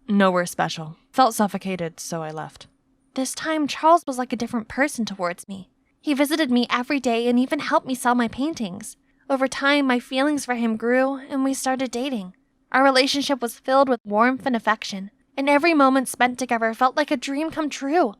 Nowhere special. Felt suffocated, so I left. This time, Charles was like a different person towards me. He visited me every day and even helped me sell my paintings. Over time, my feelings for him grew and we started dating. Our relationship was filled with warmth and affection, and every moment spent together felt like a dream come true.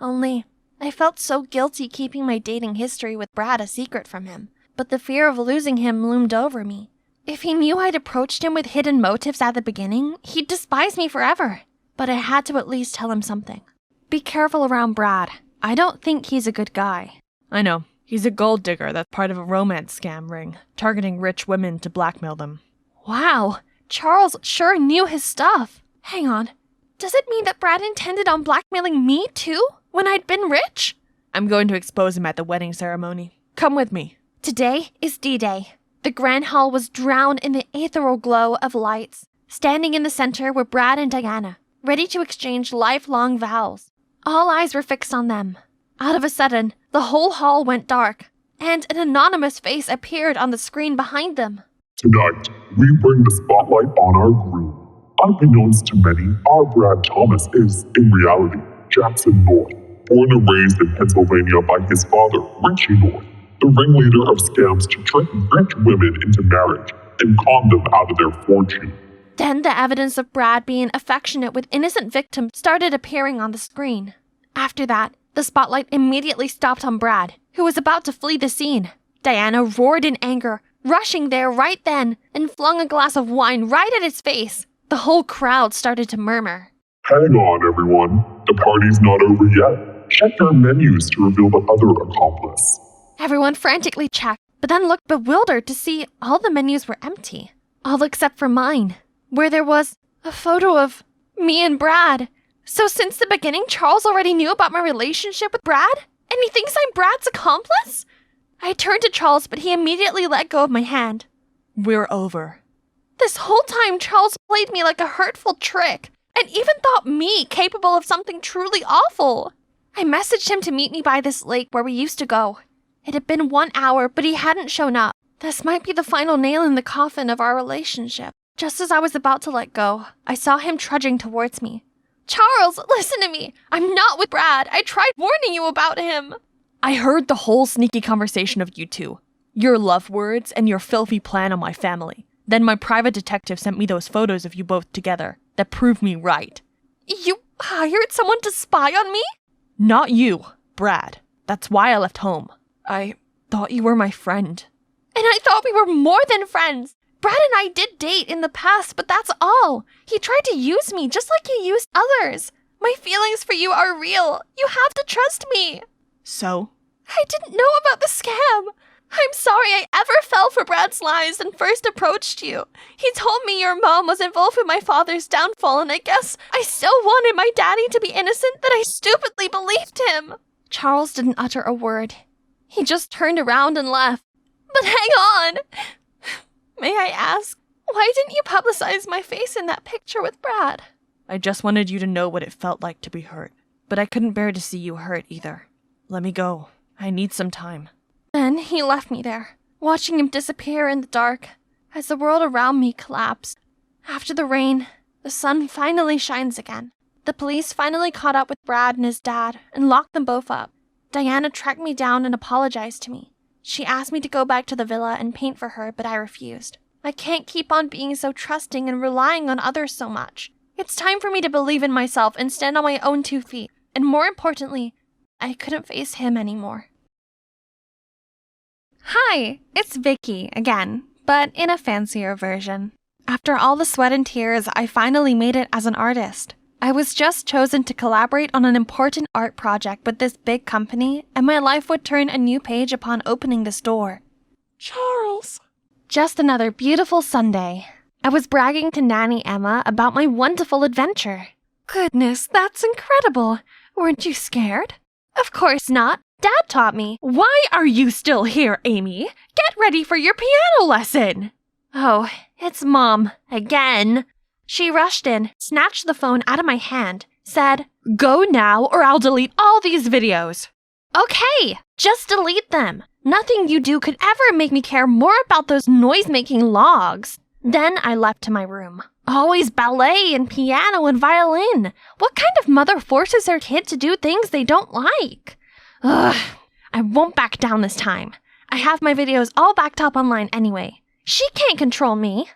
Only, I felt so guilty keeping my dating history with Brad a secret from him, but the fear of losing him loomed over me. If he knew I'd approached him with hidden motives at the beginning, he'd despise me forever. But I had to at least tell him something. Be careful around Brad. I don't think he's a good guy. I know. He's a gold digger that's part of a romance scam ring, targeting rich women to blackmail them. Wow, Charles sure knew his stuff. Hang on. Does it mean that Brad intended on blackmailing me too, when I'd been rich? I'm going to expose him at the wedding ceremony. Come with me. Today is D-Day. The grand hall was drowned in the ethereal glow of lights. Standing in the center were Brad and Diana, ready to exchange lifelong vows. All eyes were fixed on them. Out of a sudden, the whole hall went dark, and an anonymous face appeared on the screen behind them. Tonight, we bring the spotlight on our groom. Unbeknownst to many, our Brad Thomas is, in reality, Jackson North, born and raised in Pennsylvania by his father, Richie North, the ringleader of scams to trick rich women into marriage and con them out of their fortune. Then the evidence of Brad being affectionate with innocent victims started appearing on the screen. After that, the spotlight immediately stopped on Brad, who was about to flee the scene. Diana roared in anger, rushing there right then, and flung a glass of wine right at his face. The whole crowd started to murmur. Hang on, everyone. The party's not over yet. Check your menus to reveal the other accomplice. Everyone frantically checked, but then looked bewildered to see all the menus were empty. All except for mine, where there was a photo of me and Brad. So since the beginning, Charles already knew about my relationship with Brad? And he thinks I'm Brad's accomplice? I turned to Charles, but he immediately let go of my hand. We're over. This whole time, Charles played me like a hurtful trick, and even thought me capable of something truly awful. I messaged him to meet me by this lake where we used to go. It had been 1 hour, but he hadn't shown up. This might be the final nail in the coffin of our relationship. Just as I was about to let go, I saw him trudging towards me. Charles, listen to me. I'm not with Brad. I tried warning you about him. I heard the whole sneaky conversation of you two. Your love words and your filthy plan on my family. Then my private detective sent me those photos of you both together that proved me right. You hired someone to spy on me? Not you, Brad. That's why I left home. I thought you were my friend. And I thought we were more than friends. Brad and I did date in the past, but that's all. He tried to use me just like he used others. My feelings for you are real. You have to trust me. So? I didn't know about the scam. I'm sorry I ever fell for Brad's lies and first approached you. He told me your mom was involved with my father's downfall, and I guess I so wanted my daddy to be innocent that I stupidly believed him. Charles didn't utter a word. He just turned around and left. But hang on! May I ask, why didn't you publicize my face in that picture with Brad? I just wanted you to know what it felt like to be hurt. But I couldn't bear to see you hurt either. Let me go. I need some time. Then he left me there, watching him disappear in the dark as the world around me collapsed. After the rain, the sun finally shines again. The police finally caught up with Brad and his dad and locked them both up. Diana tracked me down and apologized to me. She asked me to go back to the villa and paint for her, but I refused. I can't keep on being so trusting and relying on others so much. It's time for me to believe in myself and stand on my own 2 feet. And more importantly, I couldn't face him anymore. Hi, it's Vicky again, but in a fancier version. After all the sweat and tears, I finally made it as an artist. I was just chosen to collaborate on an important art project with this big company, and my life would turn a new page upon opening this door. Charles! Just another beautiful Sunday. I was bragging to Nanny Emma about my wonderful adventure. Goodness, that's incredible. Weren't you scared? Of course not. Dad taught me. Why are you still here, Amy? Get ready for your piano lesson. Oh, it's Mom. Again. She rushed in, snatched the phone out of my hand, said, "Go now or I'll delete all these videos." Okay, just delete them. Nothing you do could ever make me care more about those noise-making logs. Then I left to my room. Always ballet and piano and violin. What kind of mother forces their kid to do things they don't like? Ugh, I won't back down this time. I have my videos all backed up online anyway. She can't control me.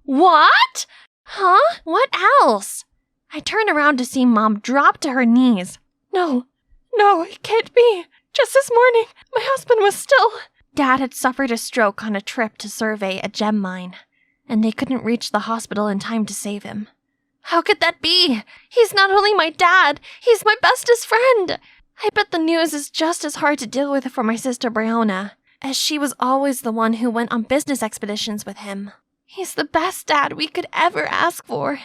What? Huh? What else? I turned around to see Mom drop to her knees. No, it can't be. Just this morning, my husband was still... Dad had suffered a stroke on a trip to survey a gem mine, and they couldn't reach the hospital in time to save him. How could that be? He's not only my dad, he's my bestest friend. I bet the news is just as hard to deal with for my sister Brianna, as she was always the one who went on business expeditions with him. He's the best dad we could ever ask for.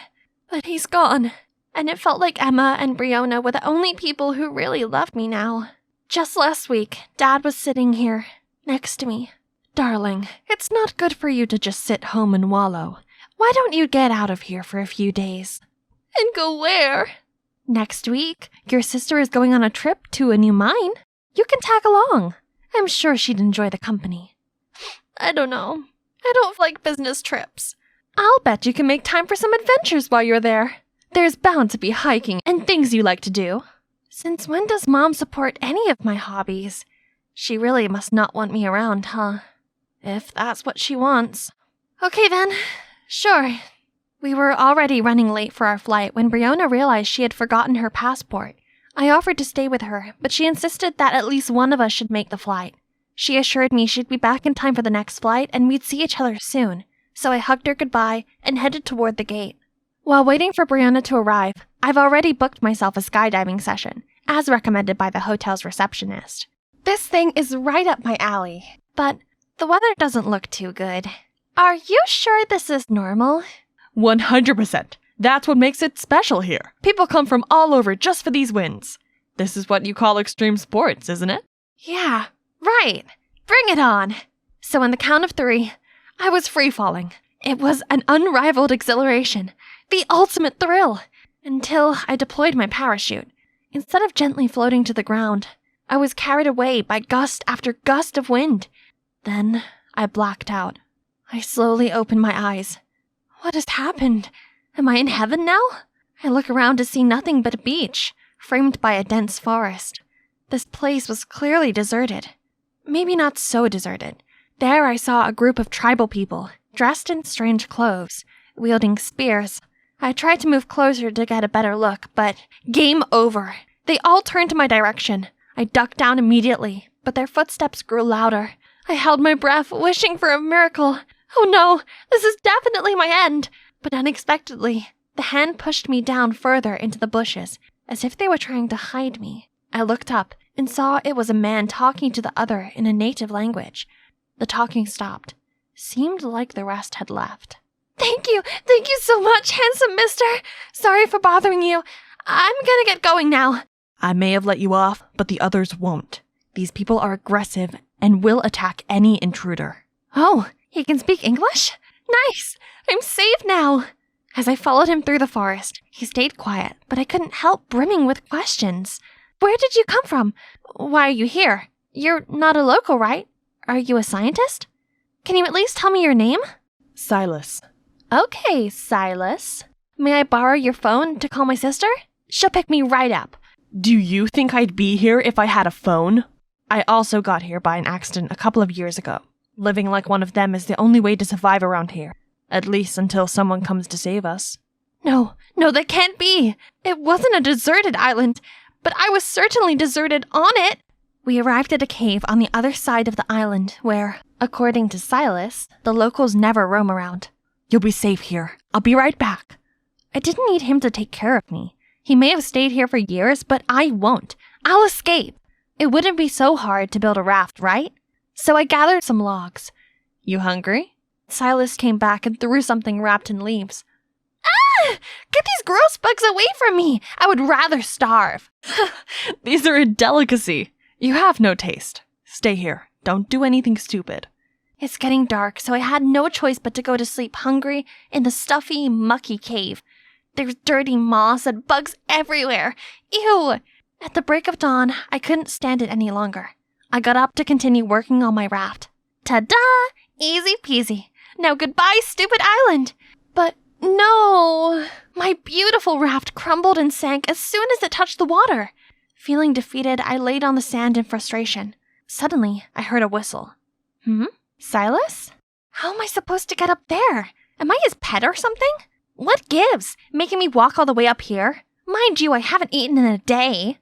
But he's gone, and it felt like Emma and Brianna were the only people who really loved me now. Just last week, Dad was sitting here, next to me. Darling, it's not good for you to just sit home and wallow. Why don't you get out of here for a few days? And go where? Next week, your sister is going on a trip to a new mine. You can tag along. I'm sure she'd enjoy the company. I don't know. I don't like business trips. I'll bet you can make time for some adventures while you're there. There's bound to be hiking and things you like to do. Since when does Mom support any of my hobbies? She really must not want me around, huh? If that's what she wants. Okay then. Sure. We were already running late for our flight when Brianna realized she had forgotten her passport. I offered to stay with her, but she insisted that at least one of us should make the flight. She assured me she'd be back in time for the next flight and we'd see each other soon, so I hugged her goodbye and headed toward the gate. While waiting for Brianna to arrive, I've already booked myself a skydiving session, as recommended by the hotel's receptionist. This thing is right up my alley, but the weather doesn't look too good. Are you sure this is normal? 100%. That's what makes it special here. People come from all over just for these wins. This is what you call extreme sports, isn't it? Yeah, right. Bring it on. So on the count of 3, I was free-falling. It was an unrivaled exhilaration, the ultimate thrill, until I deployed my parachute. Instead of gently floating to the ground, I was carried away by gust after gust of wind. Then I blacked out. I slowly opened my eyes. What has happened? Am I in heaven now? I look around to see nothing but a beach, framed by a dense forest. This place was clearly deserted. Maybe not so deserted. There I saw a group of tribal people, dressed in strange clothes, wielding spears. I tried to move closer to get a better look, but game over. They all turned to my direction. I ducked down immediately, but their footsteps grew louder. I held my breath, wishing for a miracle. Oh no, this is definitely my end. But unexpectedly, the hand pushed me down further into the bushes, as if they were trying to hide me. I looked up and saw it was a man talking to the other in a native language. The talking stopped. Seemed like the rest had left. Thank you so much, handsome mister. Sorry for bothering you. I'm gonna get going now. I may have let you off, but the others won't. These people are aggressive and will attack any intruder. Oh, he can speak English? Nice! I'm safe now! As I followed him through the forest, he stayed quiet, but I couldn't help brimming with questions. Where did you come from? Why are you here? You're not a local, right? Are you a scientist? Can you at least tell me your name? Silas. Okay, Silas. May I borrow your phone to call my sister? She'll pick me right up. Do you think I'd be here if I had a phone? I also got here by an accident a couple of years ago. Living like one of them is the only way to survive around here. At least until someone comes to save us. No, that can't be. It wasn't a deserted island, but I was certainly deserted on it. We arrived at a cave on the other side of the island where, according to Silas, the locals never roam around. You'll be safe here. I'll be right back. I didn't need him to take care of me. He may have stayed here for years, but I won't. I'll escape. It wouldn't be so hard to build a raft, right? So I gathered some logs. You hungry? Silas came back and threw something wrapped in leaves. Ah! Get these gross bugs away from me! I would rather starve. These are a delicacy. You have no taste. Stay here. Don't do anything stupid. It's getting dark, so I had no choice but to go to sleep hungry in the stuffy, mucky cave. There's dirty moss and bugs everywhere. Ew! At the break of dawn, I couldn't stand it any longer. I got up to continue working on my raft. Ta-da! Easy peasy. Now goodbye, stupid island! But no! My beautiful raft crumbled and sank as soon as it touched the water. Feeling defeated, I laid on the sand in frustration. Suddenly, I heard a whistle. Silas? How am I supposed to get up there? Am I his pet or something? What gives? Making me walk all the way up here? Mind you, I haven't eaten in a day.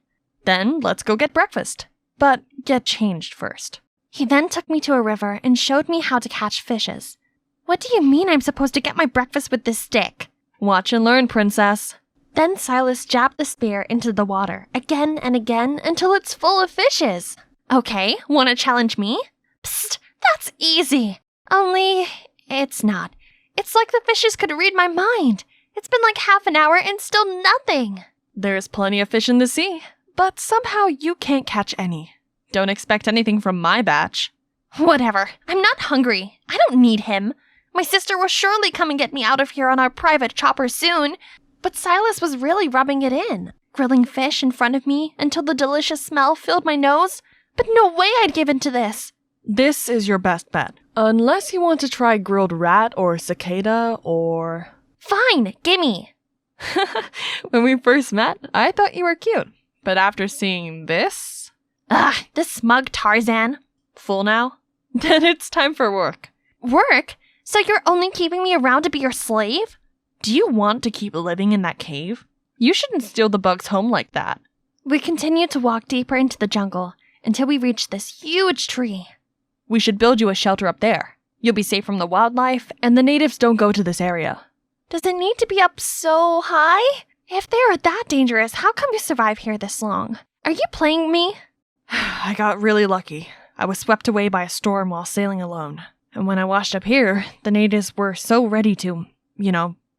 Then let's go get breakfast. But get changed first. He then took me to a river and showed me how to catch fishes. What do you mean I'm supposed to get my breakfast with this stick? Watch and learn, princess. Then Silas jabbed the spear into the water again and again until it's full of fishes. Okay, wanna challenge me? Psst, that's easy. Only, it's not. It's like the fishes could read my mind. It's been like half an hour and still nothing. There's plenty of fish in the sea, but somehow you can't catch any. Don't expect anything from my batch. Whatever. I'm not hungry. I don't need him. My sister will surely come and get me out of here on our private chopper soon. But Silas was really rubbing it in, grilling fish in front of me until the delicious smell filled my nose. But no way I'd give in to this. This is your best bet. Unless you want to try grilled rat or cicada or... Fine, gimme. When we first met, I thought you were cute. But after seeing this... Ugh, this smug Tarzan. Full now? Then it's time for work. Work? So you're only keeping me around to be your slave? Do you want to keep living in that cave? You shouldn't steal the bugs home like that. We continued to walk deeper into the jungle until we reached this huge tree. We should build you a shelter up there. You'll be safe from the wildlife, and the natives don't go to this area. Does it need to be up so high? If they are that dangerous, how come you survive here this long? Are you playing me? I got really lucky. I was swept away by a storm while sailing alone. And when I washed up here, the natives were so ready to,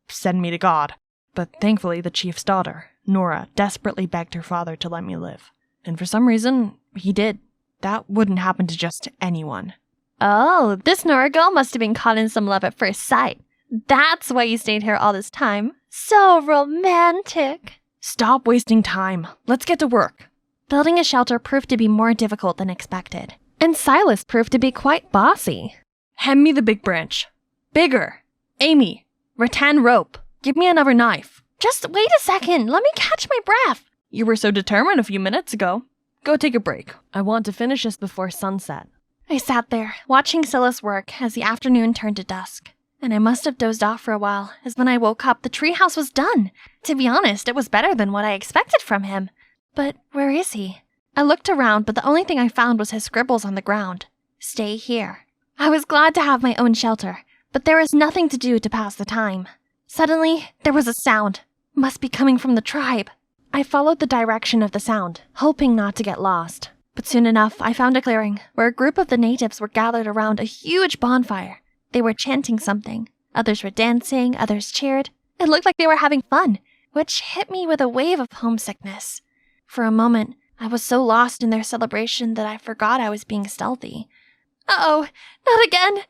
send me to God. But thankfully, the chief's daughter, Nora, desperately begged her father to let me live. And for some reason, he did. That wouldn't happen to just anyone. Oh, this Nora girl must have been caught in some love at first sight. That's why you stayed here all this time. So romantic. Stop wasting time. Let's get to work. Building a shelter proved to be more difficult than expected. And Silas proved to be quite bossy. Hand me the big branch. Bigger. Amy, Rattan rope. Give me another knife. Just wait a second. Let me catch my breath. You were so determined a few minutes ago. Go take a break. I want to finish this before sunset. I sat there, watching Silas work as the afternoon turned to dusk. And I must have dozed off for a while, as when I woke up, the treehouse was done. To be honest, it was better than what I expected from him. But where is he? I looked around, but the only thing I found was his scribbles on the ground. Stay here. I was glad to have my own shelter, but there was nothing to do to pass the time. Suddenly, there was a sound. Must be coming from the tribe. I followed the direction of the sound, hoping not to get lost. But soon enough, I found a clearing where a group of the natives were gathered around a huge bonfire. They were chanting something. Others were dancing, others cheered. It looked like they were having fun, which hit me with a wave of homesickness. For a moment, I was so lost in their celebration that I forgot I was being stealthy. Uh-oh, not again!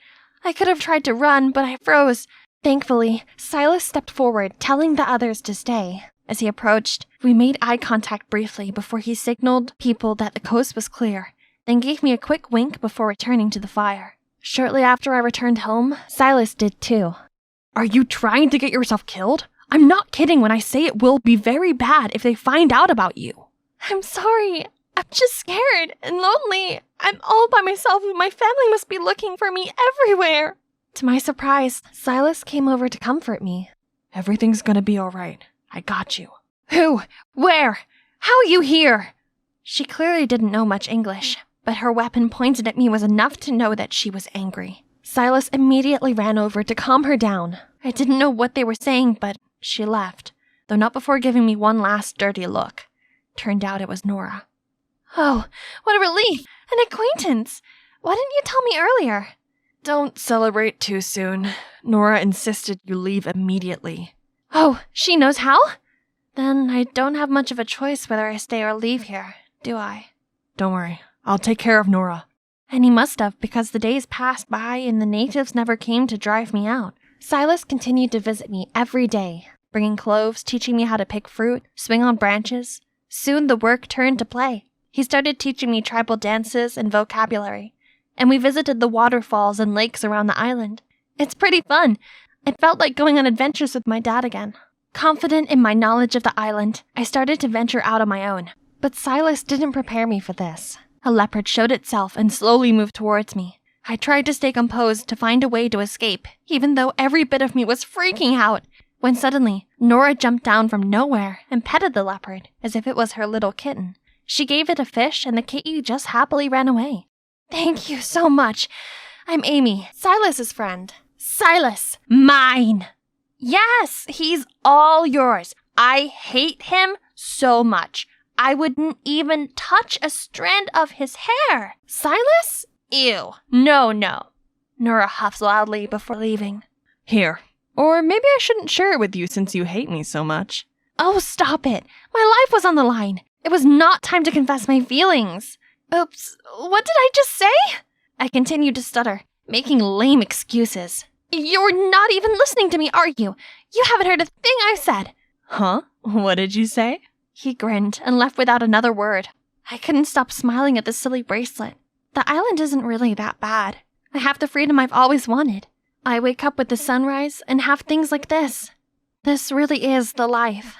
I could have tried to run, but I froze. Thankfully, Silas stepped forward, telling the others to stay. As he approached, we made eye contact briefly before he signaled people that the coast was clear, then gave me a quick wink before returning to the fire. Shortly after I returned home, Silas did too. Are you trying to get yourself killed? I'm not kidding when I say it will be very bad if they find out about you. I'm sorry. I'm just scared and lonely. I'm all by myself and my family must be looking for me everywhere. To my surprise, Silas came over to comfort me. Everything's gonna be alright. I got you. Who? Where? How are you here? She clearly didn't know much English, but her weapon pointed at me was enough to know that she was angry. Silas immediately ran over to calm her down. I didn't know what they were saying, but she left, though not before giving me one last dirty look. Turned out it was Nora. Oh, what a relief! An acquaintance! Why didn't you tell me earlier? Don't celebrate too soon. Nora insisted you leave immediately. Oh, she knows how? Then I don't have much of a choice whether I stay or leave here, do I? Don't worry. I'll take care of Nora. And he must have, because the days passed by and the natives never came to drive me out. Silas continued to visit me every day, bringing cloves, teaching me how to pick fruit, swing on branches. Soon the work turned to play. He started teaching me tribal dances and vocabulary, and we visited the waterfalls and lakes around the island. It's pretty fun. It felt like going on adventures with my dad again. Confident in my knowledge of the island, I started to venture out on my own. But Silas didn't prepare me for this. A leopard showed itself and slowly moved towards me. I tried to stay composed to find a way to escape, even though every bit of me was freaking out. When suddenly, Nora jumped down from nowhere and petted the leopard as if it was her little kitten. She gave it a fish and the kitty just happily ran away. Thank you so much. I'm Amy, Silas's friend. Silas, mine! Yes, he's all yours. I hate him so much. I wouldn't even touch a strand of his hair. Silas? Ew. No. Nora huffs loudly before leaving. Here. Or maybe I shouldn't share it with you since you hate me so much. Oh, stop it. My life was on the line. It was not time to confess my feelings. Oops, what did I just say? I continued to stutter, making lame excuses. You're not even listening to me, are you? You haven't heard a thing I said. Huh? What did you say? He grinned and left without another word. I couldn't stop smiling at the silly bracelet. The island isn't really that bad. I have the freedom I've always wanted. I wake up with the sunrise and have things like this. This really is the life.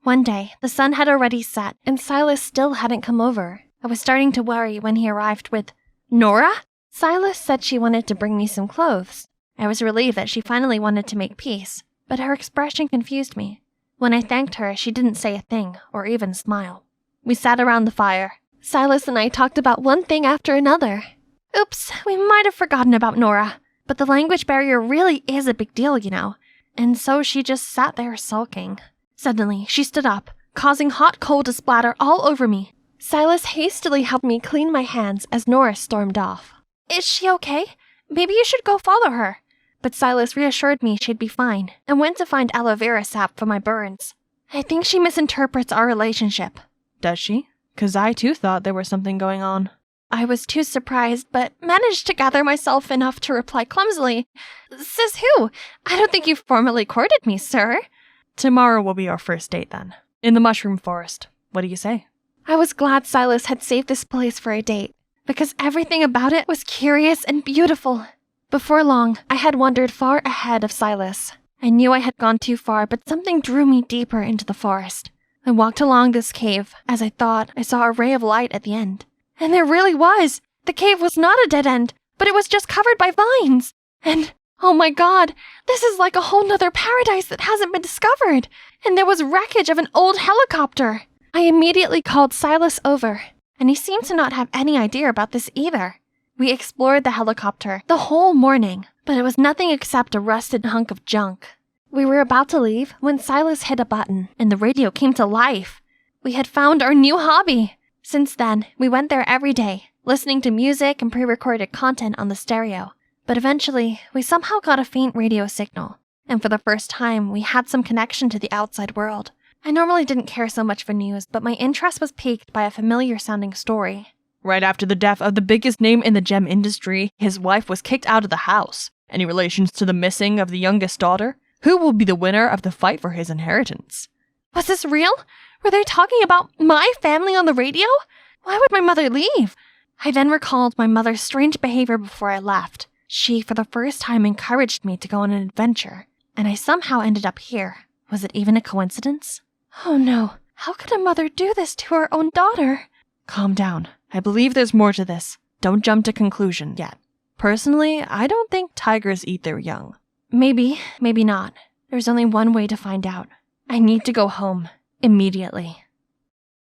One day, the sun had already set and Silas still hadn't come over. I was starting to worry when he arrived with, Nora? Silas said she wanted to bring me some clothes. I was relieved that she finally wanted to make peace, but her expression confused me. When I thanked her, she didn't say a thing or even smile. We sat around the fire. Silas and I talked about one thing after another. Oops, we might have forgotten about Nora, but the language barrier really is a big deal, you know. And so she just sat there sulking. Suddenly, she stood up, causing hot coal to splatter all over me. Silas hastily helped me clean my hands as Nora stormed off. Is she okay? Maybe you should go follow her. But Silas reassured me she'd be fine and went to find aloe vera sap for my burns. I think she misinterprets our relationship. Does she? 'Cause I too thought there was something going on. I was too surprised, but managed to gather myself enough to reply clumsily. Says who? I don't think you've formally courted me, sir. Tomorrow will be our first date then. In the mushroom forest. What do you say? I was glad Silas had saved this place for a date, because everything about it was curious and beautiful. Before long, I had wandered far ahead of Silas. I knew I had gone too far, but something drew me deeper into the forest. I walked along this cave as I thought I saw a ray of light at the end. And there really was! The cave was not a dead end, but it was just covered by vines. And, oh my god, this is like a whole nother paradise that hasn't been discovered. And there was wreckage of an old helicopter. I immediately called Silas over, and he seemed to not have any idea about this either. We explored the helicopter the whole morning, but it was nothing except a rusted hunk of junk. We were about to leave when Silas hit a button, and the radio came to life. We had found our new hobby. Since then, we went there every day, listening to music and pre-recorded content on the stereo. But eventually, we somehow got a faint radio signal, and for the first time, we had some connection to the outside world. I normally didn't care so much for news, but my interest was piqued by a familiar-sounding story. Right after the death of the biggest name in the gem industry, his wife was kicked out of the house. Any relations to the missing of the youngest daughter? Who will be the winner of the fight for his inheritance? Was this real? Were they talking about my family on the radio? Why would my mother leave? I then recalled my mother's strange behavior before I left. She, for the first time, encouraged me to go on an adventure, and I somehow ended up here. Was it even a coincidence? Oh no, how could a mother do this to her own daughter? Calm down. I believe there's more to this. Don't jump to conclusions yet. Personally, I don't think tigers eat their young. Maybe, maybe not. There's only one way to find out. I need to go home. Immediately.